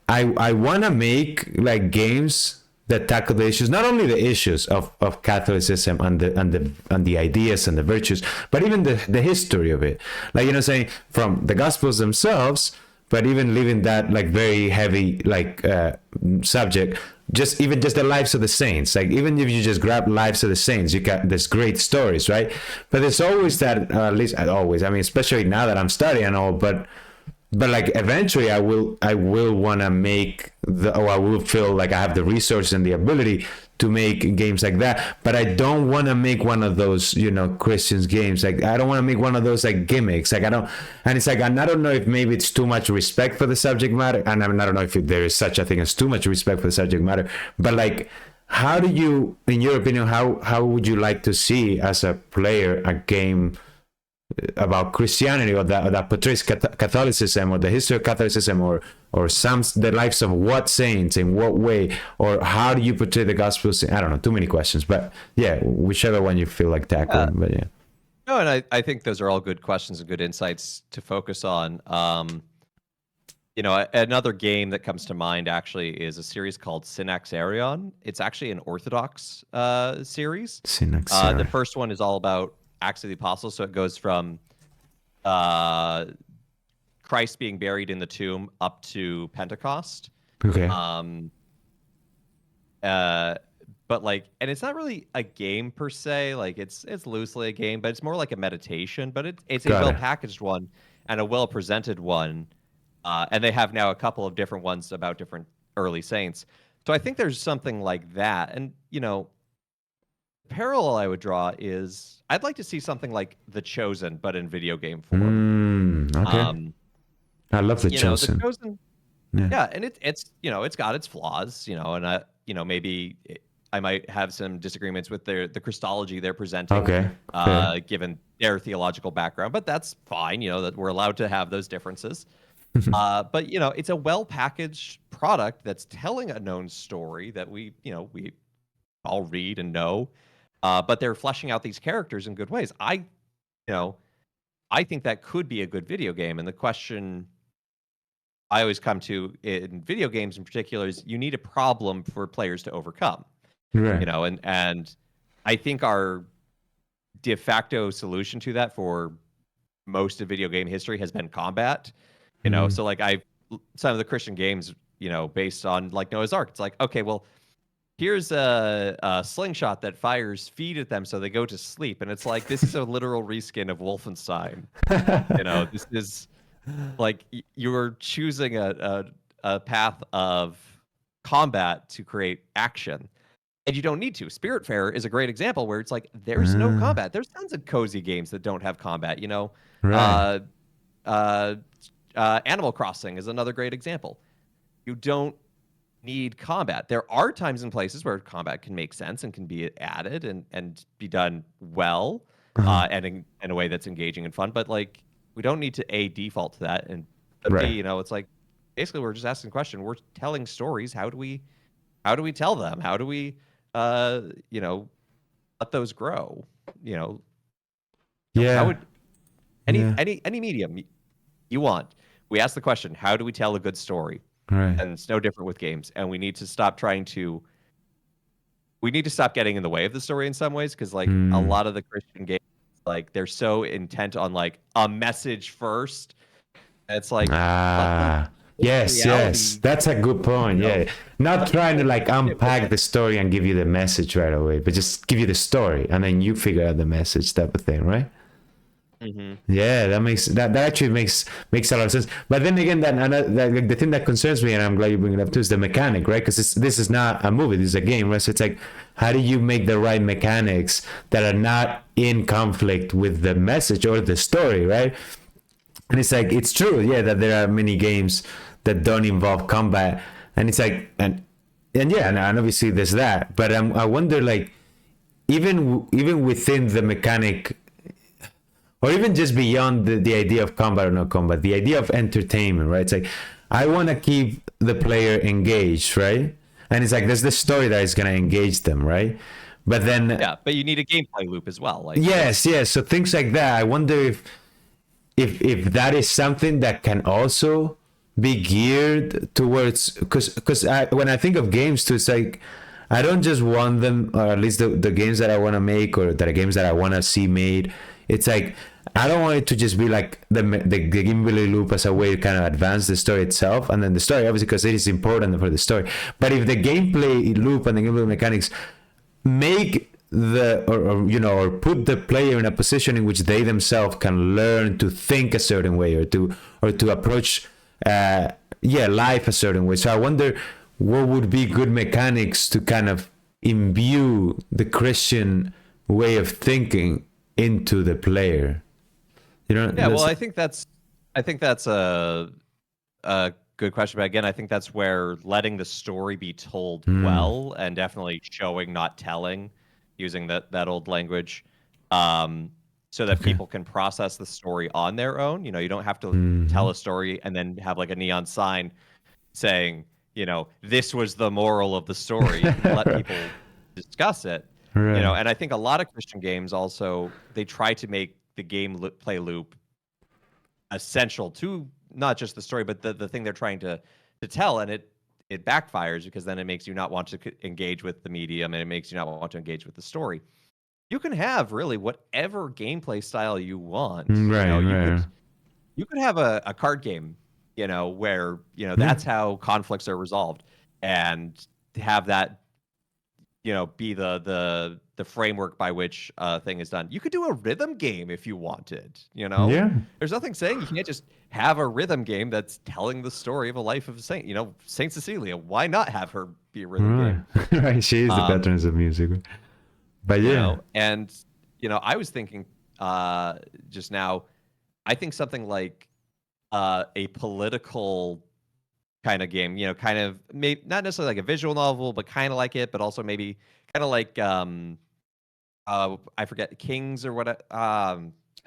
I want to make like games that tackle the issues, not only the issues of Catholicism and the ideas and the virtues, but even the history of it. Like, saying from the Gospels themselves, but even leaving that like very heavy like subject, just the lives of the saints. Like, even if you just grab lives of the saints, you got this great stories, right? But there's always that, at least always, I mean, especially now that I'm studying and all, but like eventually I will want to make or I will feel like I have the resources and the ability to make games like that. But I don't want to make one of those Christians games. Like, I don't want to make one of those like gimmicks. Like, I don't. And it's like, and I don't know if maybe it's too much respect for the subject matter, and I don't know if there is such a thing as too much respect for the subject matter. But like, how do you, in your opinion, how would you like to see as a player a game about Christianity, or that portrays Catholicism, or the history of Catholicism, or the lives of what saints in what way, or how do you portray the Gospels? I don't know, too many questions, but yeah, whichever one you feel like tackling. But yeah. no, and I think those are all good questions and good insights to focus on. Another game that comes to mind actually is a series called Synaxarion. It's actually an Orthodox series. The first one is all about Acts of the Apostles, so it goes from uh, Christ being buried in the tomb up to Pentecost. Okay. Um, but like, and it's not really a game per se. Like, it's loosely a game, but it's more like a meditation. But it's a Got well it. packaged one and a well presented one. And they have now a couple of different ones about different early saints. So I think there's something like that. And parallel I would draw is I'd like to see something like The Chosen, but in video game form. Okay. I love The The Chosen. Chosen, Yeah. yeah, and it's got its flaws, and maybe I might have some disagreements with the Christology they're presenting, Okay. Fair. given their theological background, but that's fine, that we're allowed to have those differences. But it's a well packaged product that's telling a known story that we all read and know, but they're fleshing out these characters in good ways. I think that could be a good video game, and the question I always come to in video games in particular is you need a problem for players to overcome, Right. and I think our de facto solution to that for most of video game history has been combat. So like I've some of the Christian games, based on like Noah's Ark. It's like, okay, well, here's a slingshot that fires feed at them so they go to sleep, and it's like, this is a literal reskin of Wolfenstein. This is like you're choosing a path of combat to create action, and you don't need to. Spiritfarer is a great example where it's like there's no combat. There's tons of cozy games that don't have combat. Right. Animal Crossing is another great example. You don't need combat. There are times and places where combat can make sense and can be added and be done well, and in a way that's engaging and fun. But like, we don't need to default to that. And Right. B, it's like basically we're just asking a question. We're telling stories. How do we tell them? How do we let those grow? Yeah. How would any medium you want? We ask the question, how do we tell a good story? Right. And it's no different with games. And we need to stop getting in the way of the story in some ways, because like a lot of the Christian games, like they're so intent on like a message first. And it's like yes, yes, that's a good point. Yeah, not trying to like unpack the story and give you the message right away, but just give you the story and then you figure out the message, type of thing, right? Yeah, that actually makes a lot of sense. But then again, the thing that concerns me, and I'm glad you bring it up too, is the mechanic, right? Because this is not a movie, this is a game, right? So it's like, how do you make the right mechanics that are not in conflict with the message or the story, right? And it's like, it's true, yeah, that there are many games that don't involve combat, and it's like, and obviously there's that. But I wonder, like, even within the mechanic, or even just beyond the idea of combat or no combat, the idea of entertainment, right? It's like, I want to keep the player engaged, right? And it's like, there's this story that is going to engage them, right? But then... Yeah, but you need a gameplay loop as well. Like, yes. So things like that, I wonder if that is something that can also be geared towards... Because when I think of games too, it's like, I don't just want them, or at least the games that I want to make, or the games that I want to see made, it's like, I don't want it to just be like the gameplay loop as a way to kind of advance the story itself, and then the story, obviously, because it is important for the story. But if the gameplay loop and the gameplay mechanics make or put the player in a position in which they themselves can learn to think a certain way, or to approach life a certain way. So I wonder what would be good mechanics to kind of imbue the Christian way of thinking into the player. Yeah, well, I think that's a good question. But again, I think that's where letting the story be told well, and definitely showing, not telling, using that old language, so that people can process the story on their own. You don't have to tell a story and then have like a neon sign saying, this was the moral of the story. Let people discuss it. Right. And I think a lot of Christian games also, they try to make the play loop essential to not just the story, but the thing they're trying to tell. And it backfires, because then it makes you not want to engage with the medium, and it makes you not want to engage with the story. You can have really whatever gameplay style you want. Right. You could have a card game, where that's how conflicts are resolved, and have that be the framework by which a thing is done. You could do a rhythm game if you wanted, Yeah. There's nothing saying you can't just have a rhythm game that's telling the story of a life of a saint. Saint Cecilia, why not have her be a rhythm game? Right, she is the patron of music. But yeah. And I was thinking just now, I think something like a political kind of game, kind of not necessarily like a visual novel, but kind of like it, but also maybe kind of like I forget, Kings or what?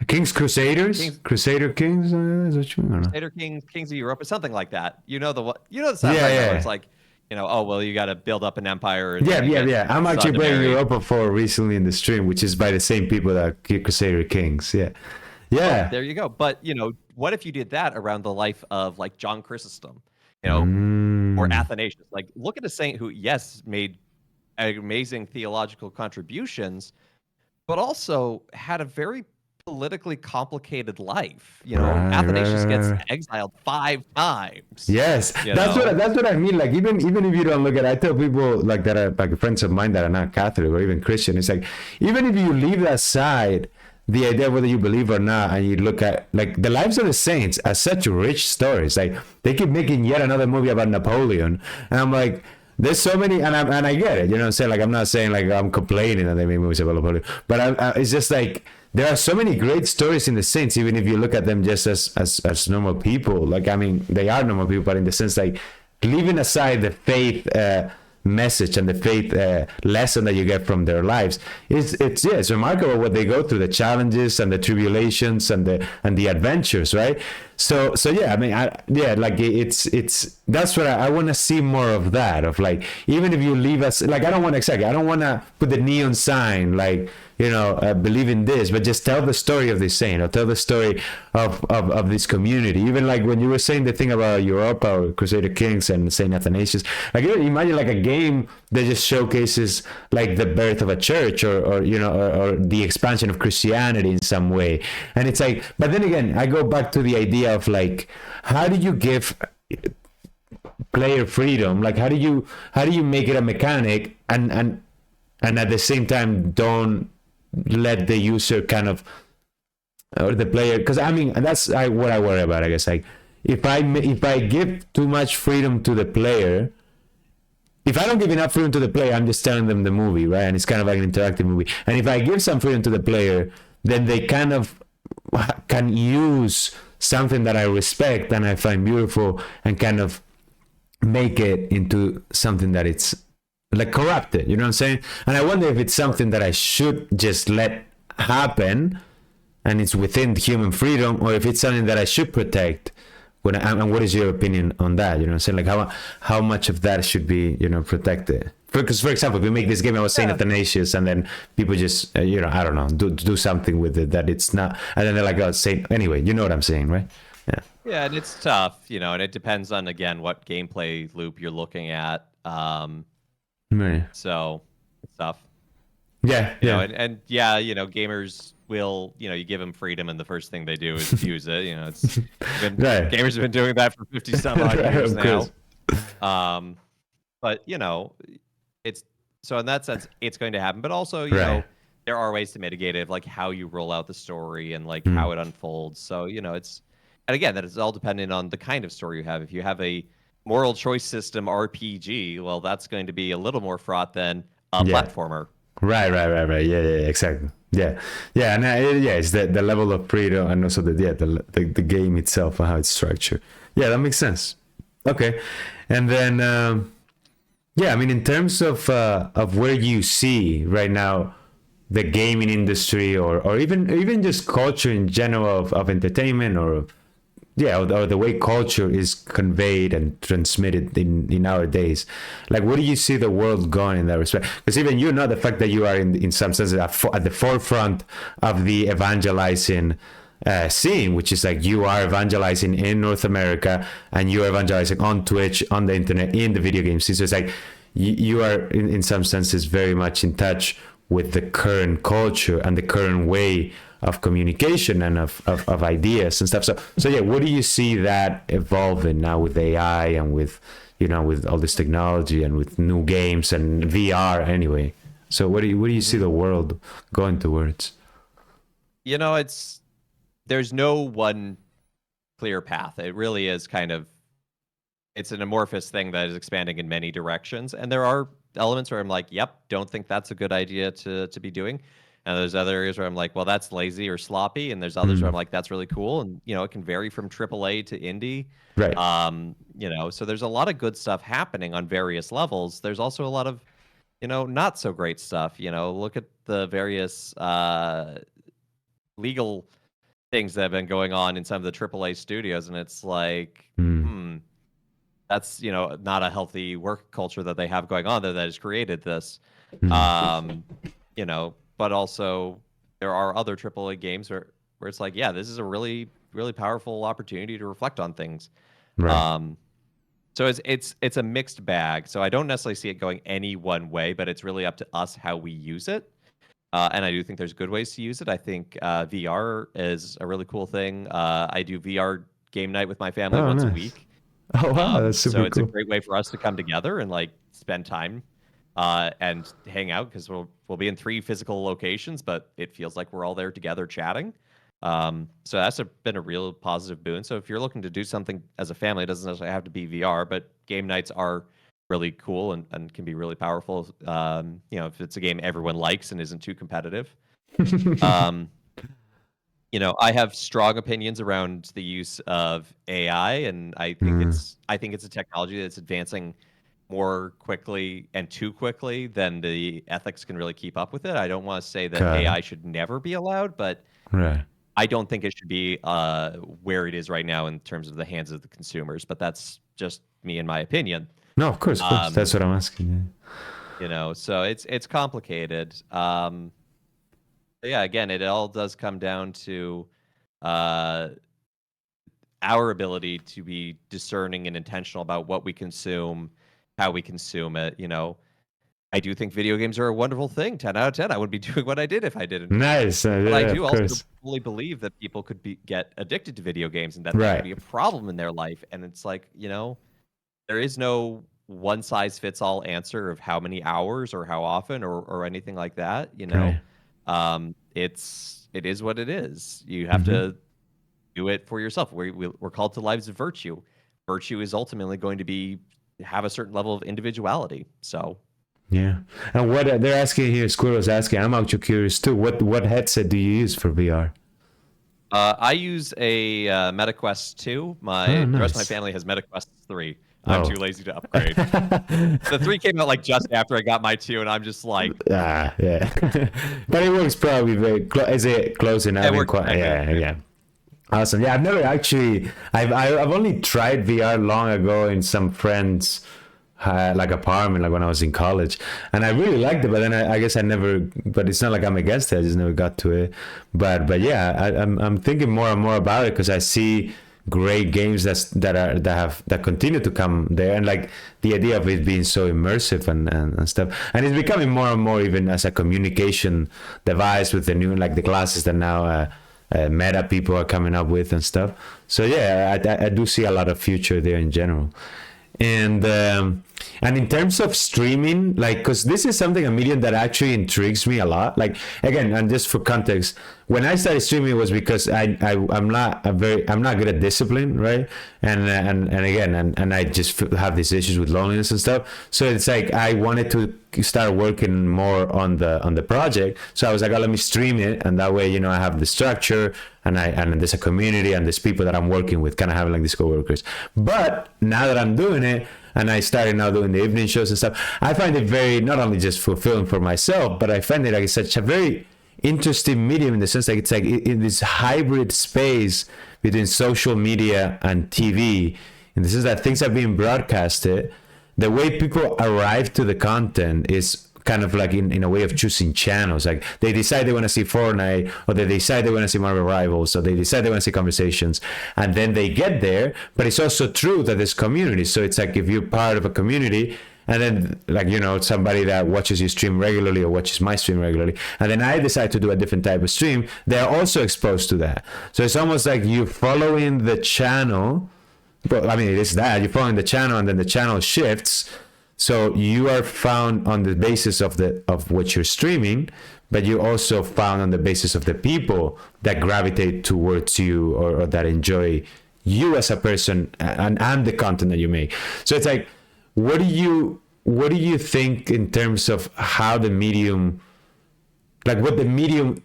Kings Crusaders, Crusader Kings. Is what you mean? Crusader Kings of Europe, or something like that. The stuff. Yeah. It's like, oh well, you got to build up an empire. And yeah. I'm actually playing Europa 4 recently in the stream, which is by the same people that Crusader Kings. Yeah. Oh, there you go. But what if you did that around the life of like John Chrysostom? Or Athanasius. Like, look at a saint who, yes, made amazing theological contributions, but also had a very politically complicated life. Right, right, Athanasius right, gets right. exiled 5 times. Yes, You know, that's what I mean. Like even if you don't look at, I tell people like that are like friends of mine that are not Catholic or even Christian. It's like even if you leave aside the idea of whether you believe or not, and you look at like the lives of the saints as such rich stories. Like they keep making yet another movie about Napoleon, and I'm like, there's so many, and I get it. You know what I'm saying? Like I'm not saying like I'm complaining that they make movies about Napoleon, but it's just like there are so many great stories in the saints, even if you look at them just as normal people. Like I mean, they are normal people, but in the sense like leaving aside the faith message and the faith lesson that you get from their lives, it's remarkable what they go through, the challenges and the tribulations and the adventures, right? So yeah, I mean, like it's that's what I want to see more of that, of like even if you leave us, like I don't want to put the neon sign like believe in this, but just tell the story of this saint, or tell the story of this community. Even like when you were saying the thing about Europa or Crusader Kings and Saint Athanasius, like imagine like a game that just showcases like the birth of a church, or the expansion of Christianity in some way. And it's like, but then again, I go back to the idea of like, how do you give player freedom? Like how do you make it a mechanic and at the same time don't let the user kind of, or the player, because I mean that's what I worry about, I guess. Like if I give too much freedom to the player, if I don't give enough freedom to the player, I'm just telling them the movie, right? And it's kind of like an interactive movie. And if I give some freedom to the player, then they kind of can use something that I respect and I find beautiful and kind of make it into something that it's like corrupted, you know what I'm saying? And I wonder if it's something that I should just let happen and it's within human freedom, or if it's something that I should protect. And what is your opinion on that? You know what I'm saying? Like how much of that should be, protected? Because for example, if we make this game, I was saying Athanasius, and then people just, I don't know, do something with it that it's not, and then they're like, oh, say anyway, you know what I'm saying, right? Yeah. Yeah, and it's tough, and it depends on again what gameplay loop you're looking at. Right. So it's tough. Yeah, yeah. And yeah, gamers will, you give them freedom, and the first thing they do is use it. It's been Right. gamers have been doing that for 50 some odd Right, years of now. course. But it's so in that sense, it's going to happen. But also, Right. there are ways to mitigate it, like how you roll out the story and like how it unfolds. So it's, and again, that is all dependent on the kind of story you have. If you have a moral choice system RPG, well, that's going to be a little more fraught than a Yeah. platformer. Right. Yeah, exactly. Yeah, and it's the level of freedom, and also the game itself and how it's structured. Yeah, that makes sense. Okay, and then I mean, in terms of where you see right now the gaming industry, or even just culture in general of entertainment, or the way culture is conveyed and transmitted in our days. Like, where do you see the world going in that respect? Because even the fact that you are in some sense at the forefront of the evangelizing scene, which is like you are evangelizing in North America and you are evangelizing on Twitch, on the internet, in the video game scene. So it's like you are in some senses very much in touch with the current culture and the current way of communication and of ideas and stuff. So yeah, what do you see that evolving now with AI and with with all this technology and with new games and VR anyway? So where do you see the world going towards? There's no one clear path. It really is it's an amorphous thing that is expanding in many directions. And there are elements where I'm like, yep, don't think that's a good idea to be doing. And there's other areas where I'm like, well, that's lazy or sloppy. And there's others where I'm like, that's really cool. And, it can vary from AAA to indie. Right. So there's a lot of good stuff happening on various levels. There's also a lot of, not so great stuff. Look at the various legal things that have been going on in some of the AAA studios. And it's like, that's, not a healthy work culture that they have going on there that has created this. But also there are other AAA games where it's like, yeah, this is a really, really powerful opportunity to reflect on things. Right. So it's a mixed bag. So I don't necessarily see it going any one way, but it's really up to us how we use it. And I do think there's good ways to use it. I think VR is a really cool thing. I do VR game night with my family Oh, once a nice. week. Oh, wow, that's So super it's a cool. great way for us to come together and like spend time and hang out because we'll be in 3 physical locations, but it feels like we're all there together chatting. So that's been a real positive boon. So if you're looking to do something as a family, it doesn't necessarily have to be VR, but game nights are really cool and can be really powerful. If it's a game everyone likes and isn't too competitive. Um, I have strong opinions around the use of AI, and Mm, I think it's a technology that's advancing more quickly and too quickly than the ethics can really keep up with it. I don't want to say that got it. AI should never be allowed, but Right. I don't think it should be where it is right now in terms of the hands of the consumers. But that's just me and my opinion. No, of course, of course. That's Um, what I'm asking. so it's complicated. Yeah, again, it all does come down to uh, our ability to be discerning and intentional about what we consume, how we consume it. I do think video games are a wonderful thing. 10 out of 10. I wouldn't be doing what I did if I didn't. Nice. But I Yeah, do of also course. fully believe that people could get addicted to video games and that could Right. be a problem in their life. And it's like, there is no one size fits all answer of how many hours or how often or anything like that. Right. It is what it is. You have Hmm. to do it for yourself. We're called to lives of virtue. Virtue is ultimately going to be have a certain level of individuality. So Yeah. And what they're asking here, Squirrel's asking, I'm actually curious too. What headset do you use for VR? I use a MetaQuest 2. Oh, The rest of my nice. family has MetaQuest 3. I'm Oh. too lazy to upgrade. The 3 came out like just after I got my 2, and I'm just like, Yeah. But it works probably is it close enough it in works yeah, magnificent. yeah. Awesome. Yeah, I've never actually. I've only tried VR long ago in some friends like apartment, like when I was in college, and I really liked it. But then I guess I never. But it's not like I'm against it. I just never got to it. But yeah, I'm thinking more and more about it because I see great games that continue to come there, and like the idea of it being so immersive and stuff, and it's becoming more and more even as a communication device with the new like the glasses that now. Meta people are coming up with and stuff. So yeah, I do see a lot of future there in general. And in terms of streaming, like, because this is something, a medium that actually intrigues me a lot. Like, again, and just for context, when I started streaming, it was because I'm not good at discipline, right? And again, and I just have these issues with loneliness and stuff. So it's like I wanted to start working more on the project. So I was like, oh, let me stream it, and that way, I have the structure, and there's a community, and there's people that I'm working with, kind of having like these coworkers. But now that I'm doing it, and I started now doing the evening shows and stuff, I find it very not only just fulfilling for myself, but I find it like such a very interesting medium in the sense that it's like in this hybrid space between social media and TV, in the sense that things are being broadcasted. The way people arrive to the content is kind of like in a way of choosing channels. Like they decide they want to see Fortnite, or they decide they want to see Marvel Rivals, or they decide they want to see Conversations, and then they get there. But it's also true that there's community. So it's like if you're part of a community, and then like somebody that watches your stream regularly or watches my stream regularly, and then I decide to do a different type of stream, they're also exposed to that. So it's almost like you're following the channel. But I mean, it is that you're following the channel, and then the channel shifts. So you are found on the basis of what you're streaming, but you also found on the basis of the people that gravitate towards you, or that enjoy you as a person, and the content that you make. So it's like, what do you think in terms of how the medium, like what the medium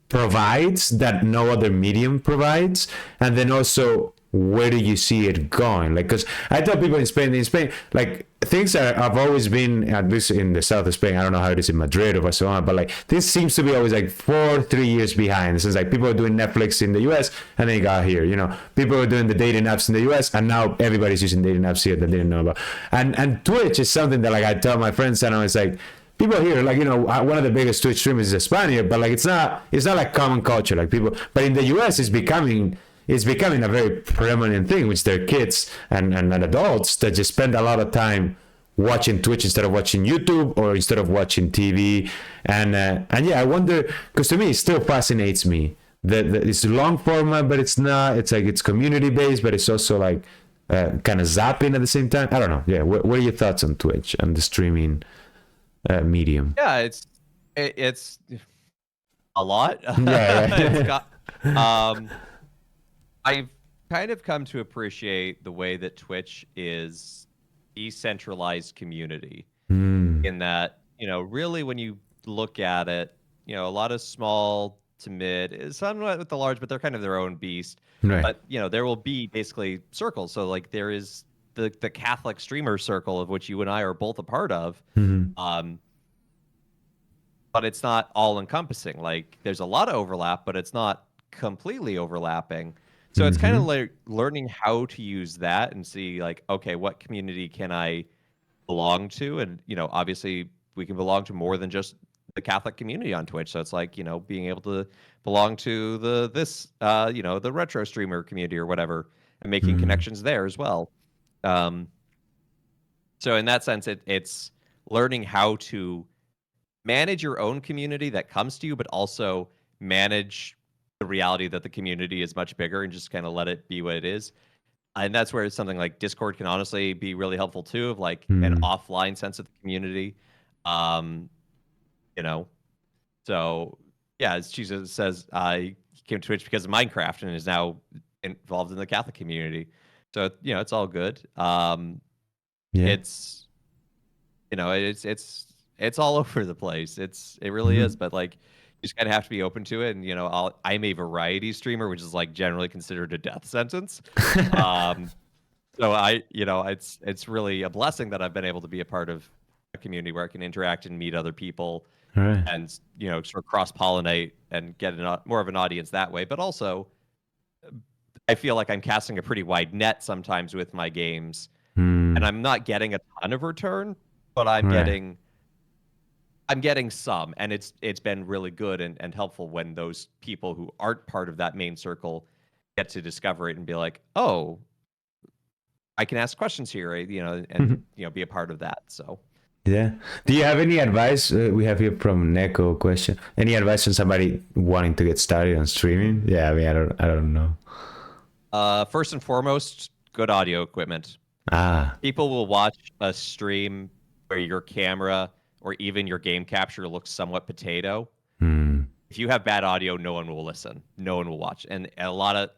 provides that no other medium provides, and then also where do you see it going? Like, because I tell people in Spain, like things have always been, at least in the south of Spain, I don't know how it is in Madrid or Barcelona, but like this seems to be always like 3 years behind. Since like people are doing Netflix in the US and then you got here, people are doing the dating apps in the US, and now everybody's using dating apps here that they didn't know about. And Twitch is something that like I tell my friends, and I was like, people here, like, one of the biggest Twitch streamers is Spaniard, but like it's not like common culture, like people. But in the US, it's becoming a very prominent thing, which they're kids and adults that just spend a lot of time watching Twitch instead of watching YouTube or instead of watching TV. And yeah, I wonder, because to me it still fascinates me that it's long format, but it's not. It's like it's community based, but it's also like kind of zapping at the same time. I don't know. Yeah, what are your thoughts on Twitch and the streaming medium? Yeah, it's a lot. Yeah, It's got, I've kind of come to appreciate the way that Twitch is decentralized community in that, really when you look at it, a lot of small to mid, somewhat with the large, but they're kind of their own beast. right. But, there will be basically circles. So like there is the Catholic streamer circle of which you and I are both a part of. But it's not all encompassing. Like there's a lot of overlap, but it's not completely overlapping. So it's kind of like learning how to use that and see like, okay, what community can I belong to? And, obviously we can belong to more than just the Catholic community on Twitch. So it's like, being able to belong to the retro streamer community or whatever and making connections there as well. So in that sense, it's learning how to manage your own community that comes to you, but also manage the reality that the community is much bigger and just kind of let it be what it is. And that's where something like Discord can honestly be really helpful too, of like an offline sense of the community. So yeah, as Jesus says, he came to Twitch because of Minecraft and is now involved in the Catholic community. So it's all good. It's it's all over the place. It really is, but like you just kind of have to be open to it. And I'm a variety streamer, which is like generally considered a death sentence. So it's really a blessing that I've been able to be a part of a community where I can interact and meet other people, Right. and sort of cross pollinate and get more of an audience that way. But also, I feel like I'm casting a pretty wide net sometimes with my games, and I'm not getting a ton of return, but I'm Right. getting some, and it's been really good and helpful when those people who aren't part of that main circle get to discover it and be like, oh, I can ask questions here, and be a part of that. So Yeah. Do you have any advice? We have here from Neko a question. Any advice on somebody wanting to get started on streaming? Yeah, I mean, I don't know. first and foremost, good audio equipment. Ah. People will watch a stream where your camera or even your game capture looks somewhat potato. If you have bad audio, no one will listen. No one will watch. And a lot of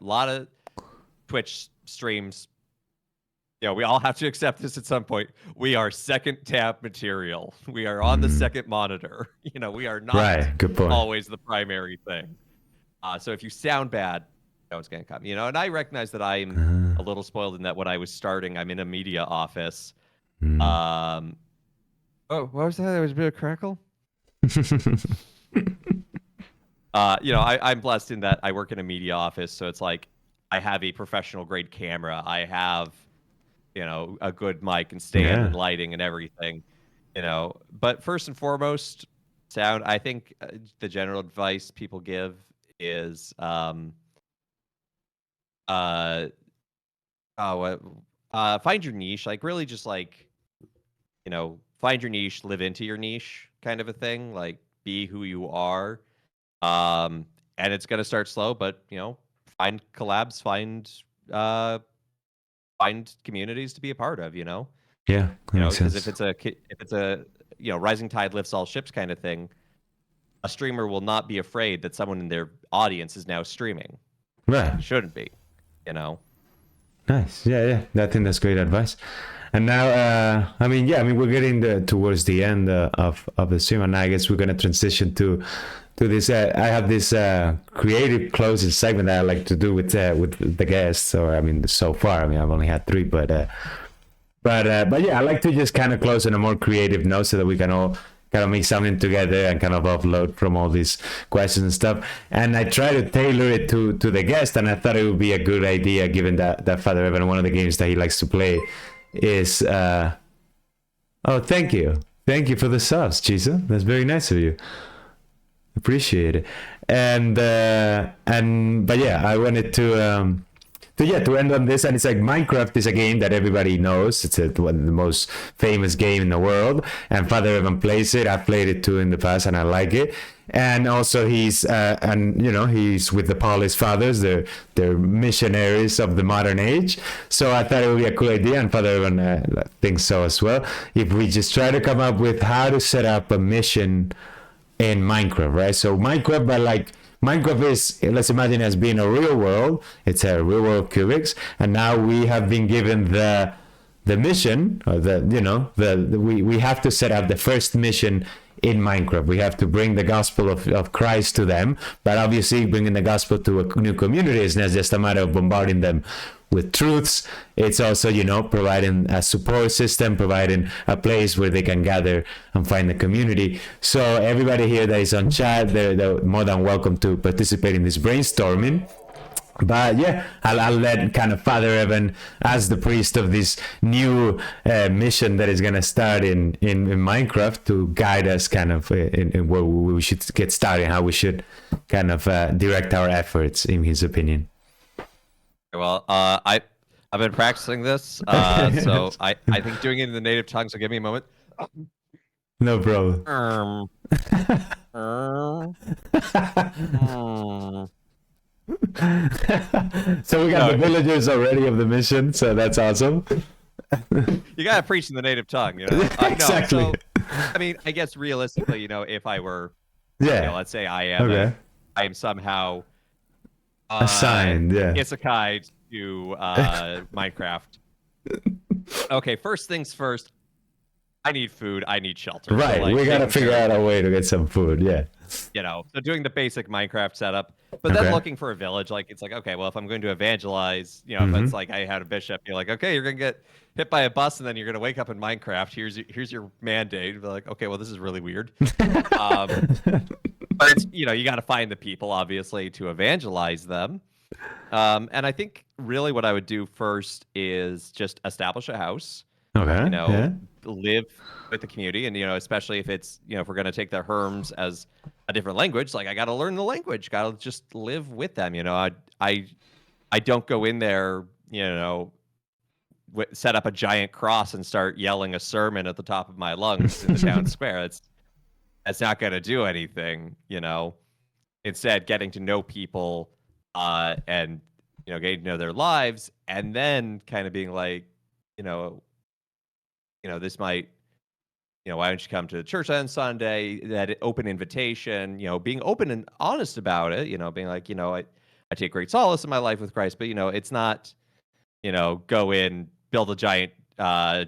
Twitch streams, we all have to accept this at some point. We are second tab material. We are on the second monitor. We are not Right. Good point. always the primary thing. So if you sound bad, no one's gonna come. And I recognize that I'm a little spoiled in that when I was starting, I'm in a media office. Oh, what was that? There was a bit of crackle. I'm blessed in that I work in a media office, so it's like I have a professional grade camera. I have, a good mic and stand and lighting and everything. But first and foremost, sound. I think the general advice people give is, find your niche. Like really, just like, find your niche, live into your niche, kind of a thing. Like be who you are. And it's gonna start slow, but find collabs, find communities to be a part of. Yeah. That makes Because sense. if it's a rising tide lifts all ships kind of thing, a streamer will not be afraid that someone in their audience is now streaming. Right. Shouldn't be, Nice. Yeah. I think that's great advice. And now, we're getting towards the end of the stream, and I guess we're gonna transition to this. I have this creative closing segment that I like to do with the guests. Or so far, I've only had 3, but yeah, I like to just kind of close on a more creative note so that we can all kind of make something together and kind of offload from all these questions and stuff. And I try to tailor it to the guest, and I thought it would be a good idea, given that Father Evan, one of the games that he likes to play is oh, thank you for the subs, Jesus. That's very nice of you. Appreciate it. But yeah, I wanted to to end on this, and it's like Minecraft is a game that everybody knows. It's one of the most famous game in the world, and Father Evan plays it. I've played it too in the past, and I like it. And also he's he's with the Paulist Fathers. They're missionaries of the modern age. So I thought it would be a cool idea, and Father Evan thinks so as well. If we just try to come up with how to set up a mission in Minecraft, right? So Minecraft, but like Minecraft is, let's imagine, as being a real world. It's a real world cubics, and now we have been given the mission, or we have to set up the first mission in Minecraft. We have to bring the gospel of Christ to them, but obviously bringing the gospel to a new community is not just a matter of bombarding them with truths. It's also, providing a support system, providing a place where they can gather and find the community. So everybody here that is on chat, they're more than welcome to participate in this brainstorming. But yeah, I'll let kind of Father Evan, as the priest of this new mission that is going to start in Minecraft, to guide us kind of in where we should get started, how we should kind of direct our efforts, in his opinion. Well, I've been practicing this, so I think doing it in the native tongue. So give me a moment. No problem. So we got the villagers already of the mission, so that's awesome. You gotta preach in the native tongue, Exactly. No, so, I mean, I guess realistically, if I were, let's say I am, I am somehow assigned, isekai to Minecraft. Okay, first things first. I need food. I need shelter. Right, so, we gotta figure out a way to get some food. Yeah. So doing the basic Minecraft setup, but then looking for a village. Like, it's like, okay, well, if I'm going to evangelize, if it's like I had a bishop, you're like, okay, you're gonna get hit by a bus, and then you're gonna wake up in Minecraft. Here's your mandate. Be like, okay, well, this is really weird. But it's you got to find the people, obviously, to evangelize them. And I think really what I would do first is just establish a house. Okay. Live with the community, and especially if it's if we're going to take the Herms as a different language, like I got to learn the language, got to just live with them. I don't go in there, set up a giant cross and start yelling a sermon at the top of my lungs in the town square. That's not going to do anything. Instead, getting to know people, and getting to know their lives, and then kind of being like, this might, why don't you come to the church on Sunday? That open invitation, being open and honest about it, being like, I take great solace in my life with Christ, but it's not, go in, build a giant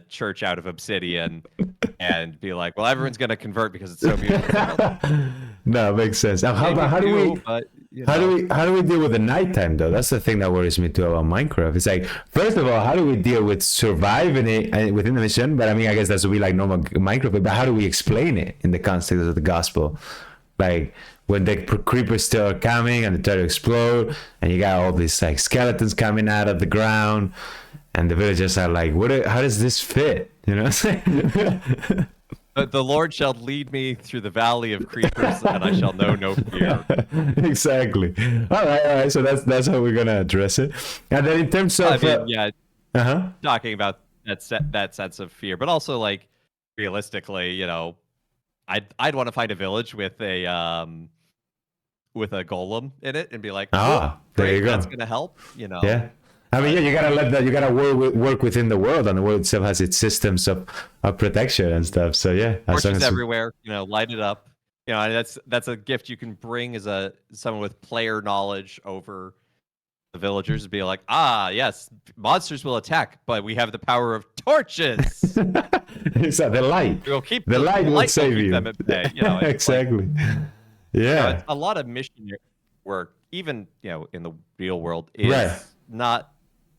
church out of obsidian and be like, well, everyone's gonna convert because it's so beautiful. No, it makes sense. Now, how do we deal with the nighttime though? That's the thing that worries me too about Minecraft. It's like, first of all, how do we deal with surviving it within the mission? But I mean, I guess that's would be like normal Minecraft. But how do we explain it in the context of the gospel? Like when the creepers still are coming and they try to explode, and you got all these like skeletons coming out of the ground, and the villagers are like, how does this fit? The Lord shall lead me through the valley of creepers, and I shall know no fear. Exactly. All right. So that's how we're gonna address it. And then in terms of, talking about that sense of fear, but also like realistically, I'd want to find a village with a golem in it and be like, there you go. That's gonna help. Yeah. I mean, you gotta work within the world, and the world itself has its systems of protection and stuff. So yeah, torches everywhere, light it up. And that's a gift you can bring as someone with player knowledge over the villagers, to be like, yes, monsters will attack, but we have the power of torches. So the light. We'll keep the light will save you. Them at bay. Exactly. Yeah. A lot of missionary work, even in the real world, is not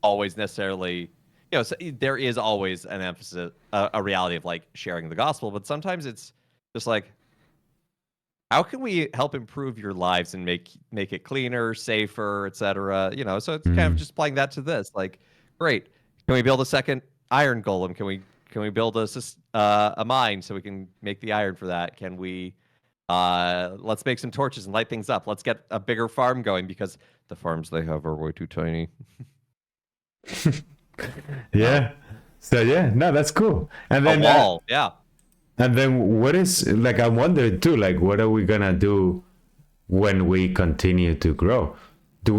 always necessarily, so there is always an emphasis, a reality of like sharing the gospel, but sometimes it's just like, how can we help improve your lives and make it cleaner, safer, etc. So it's kind of just applying that to this. Like, great, can we build a second iron golem? Can we build a mine so we can make the iron for that? Can we let's make some torches and light things up. Let's get a bigger farm going because the farms they have are way too tiny. No, Yeah. So yeah, no, that's cool. a wall. Yeah. And then what is like? I wonder too. Like, what are we gonna do when we continue to grow?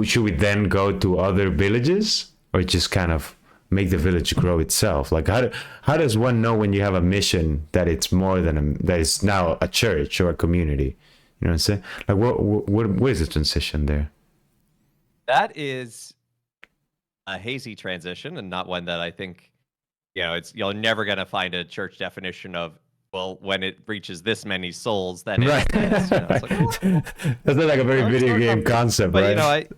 Should we then go to other villages, or just kind of make the village grow itself? Like, how does one know when you have a mission that it's more than that is now a church or a community? You know what I'm saying? Like, what is the transition there? That is a hazy transition and not one that I think, it's you're never going to find a church definition of, well, when it reaches this many souls, then it's Right. this. It's like, oh, That's not like a very let's video start game off- concept, but right?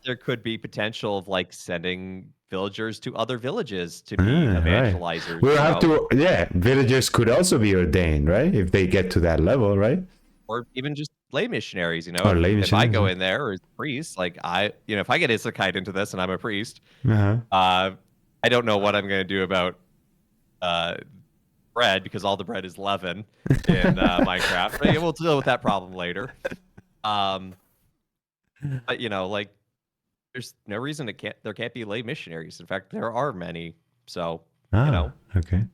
there could be potential of like sending villagers to other villages to be Right. evangelizers. We'll have to, yeah, villagers could also be ordained, right? If they get to that level, right? Or even just lay missionaries. Or lay If I go missionaries. in there as a priest, like if I get isekai into this and I'm a priest, Uh-huh. I don't know what I'm going to do about uh, bread because all the bread is leaven in Minecraft. But yeah, we'll deal with that problem later. Um, but like there's no reason there can't be lay missionaries. In fact, there are many. So Okay.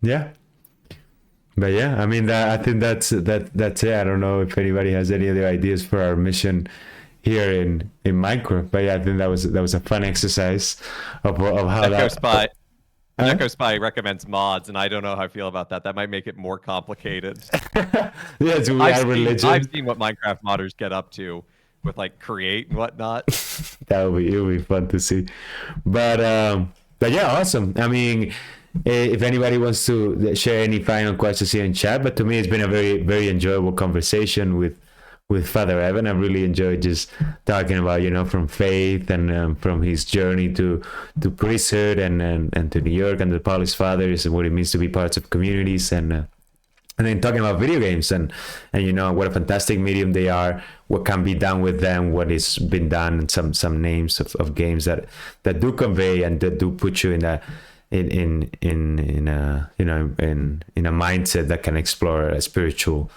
Yeah. But yeah, I mean, I think that's it. I don't know if anybody has any other ideas for our mission here in Minecraft. But yeah, I think that was a fun exercise of how Echo Spy. Huh? Echo Spy recommends mods, and I don't know how I feel about that. That might make it more complicated. Yeah, so we are religion. I've seen what Minecraft modders get up to with like create and whatnot. It'll be fun to see. But yeah, awesome. I mean, if anybody wants to share any final questions here in chat, but to me, it's been a very, very enjoyable conversation with Father Evan. I really enjoyed just talking about, from faith and from his journey to priesthood and to New York and the Polish Fathers and what it means to be parts of communities and then talking about video games and what a fantastic medium they are, what can be done with them, what is been done, and some names of games that do convey and that do put you in a mindset that can explore a spiritual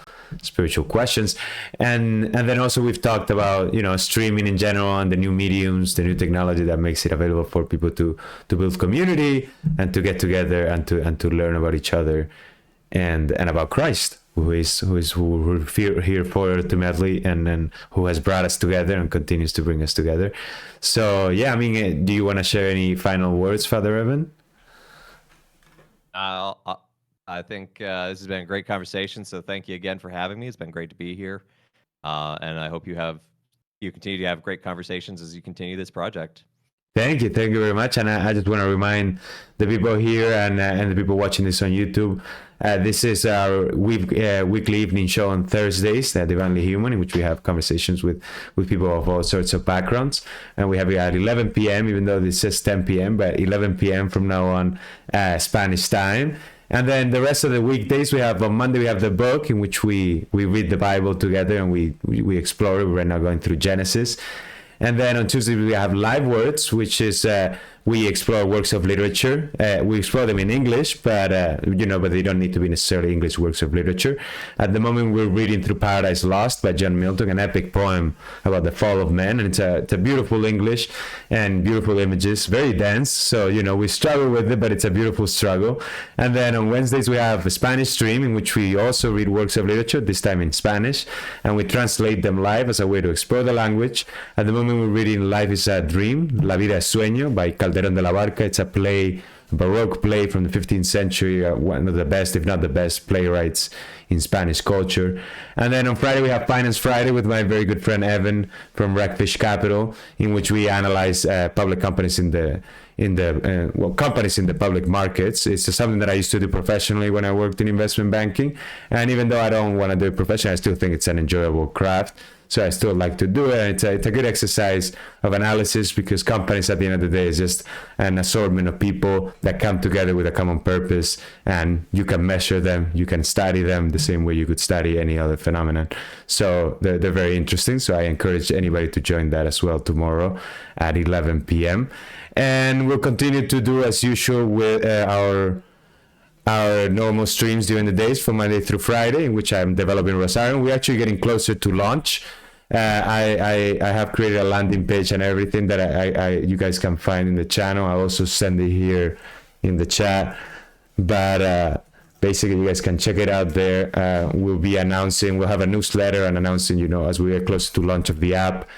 questions. And then also we've talked about streaming in general and the new mediums, the new technology that makes it available for people to build community and to get together and to learn about each other and about Christ, who we're here for ultimately, and then who has brought us together and continues to bring us together. So yeah, I mean, do you want to share any final words, Father Evan? I think this has been a great conversation. So thank you again for having me. It's been great to be here, and I hope you continue to have great conversations as you continue this project. Thank you very much. And I just want to remind the people here and the people watching this on YouTube. This is our weekly evening show on Thursdays, Divinely Human, in which we have conversations with people of all sorts of backgrounds. And we have it at 11 p.m., even though this says 10 p.m., but 11 p.m. from now on, Spanish time. And then the rest of the weekdays, on Monday, we have the book in which we read the Bible together and we explore it. We're right now going through Genesis. And then on Tuesday, we have Live Words, which is we explore works of literature. We explore them in English, but they don't need to be necessarily English works of literature. At the moment, we're reading through Paradise Lost by John Milton, an epic poem about the fall of man. And it's a beautiful English and beautiful images, very dense. So, we struggle with it, but it's a beautiful struggle. And then on Wednesdays, we have a Spanish stream in which we also read works of literature, this time in Spanish, and we translate them live as a way to explore the language. At the moment, we're reading Life is a Dream, La Vida es Sueño by Calderón de la Barca. It's a Baroque play from the 15th century, one of the best, if not the best, playwrights in Spanish culture. And then on Friday, we have Finance Friday with my very good friend Evan from Rackfish Capital, in which we analyze public companies in the companies in the public markets. It's something that I used to do professionally when I worked in investment banking. And even though I don't want to do it professionally, I still think it's an enjoyable craft. So I still like to do it. It's a good exercise of analysis because companies at the end of the day is just an assortment of people that come together with a common purpose, and you can measure them, you can study them the same way you could study any other phenomenon. So they're very interesting. So I encourage anybody to join that as well tomorrow at 11 p.m. And we'll continue to do as usual with our normal streams during the days from Monday through Friday, in which I'm developing Rosario. We're actually getting closer to launch. I have created a landing page and everything that you guys can find in the channel. I also send it here in the chat, but basically you guys can check it out there. We'll have a newsletter and announcing, as we get close to launch of the app.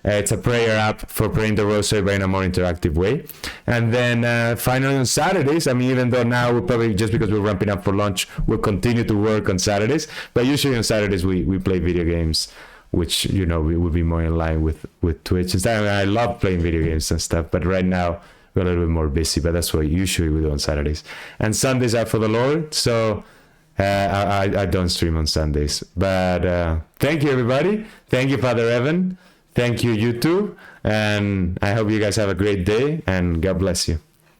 It's a prayer app for praying the rosary, but in a more interactive way. And then finally on Saturdays, even though now we're probably, just because we're ramping up for launch, we'll continue to work on Saturdays. But usually on Saturdays, we play video games, which, we will be more in line with Twitch. And stuff. I love playing video games and stuff, but right now we're a little bit more busy, but that's what usually we do on Saturdays. And Sundays are for the Lord, so I don't stream on Sundays. But thank you, everybody. Thank you, Father Evan. Thank you, YouTube, and I hope you guys have a great day, and God bless you.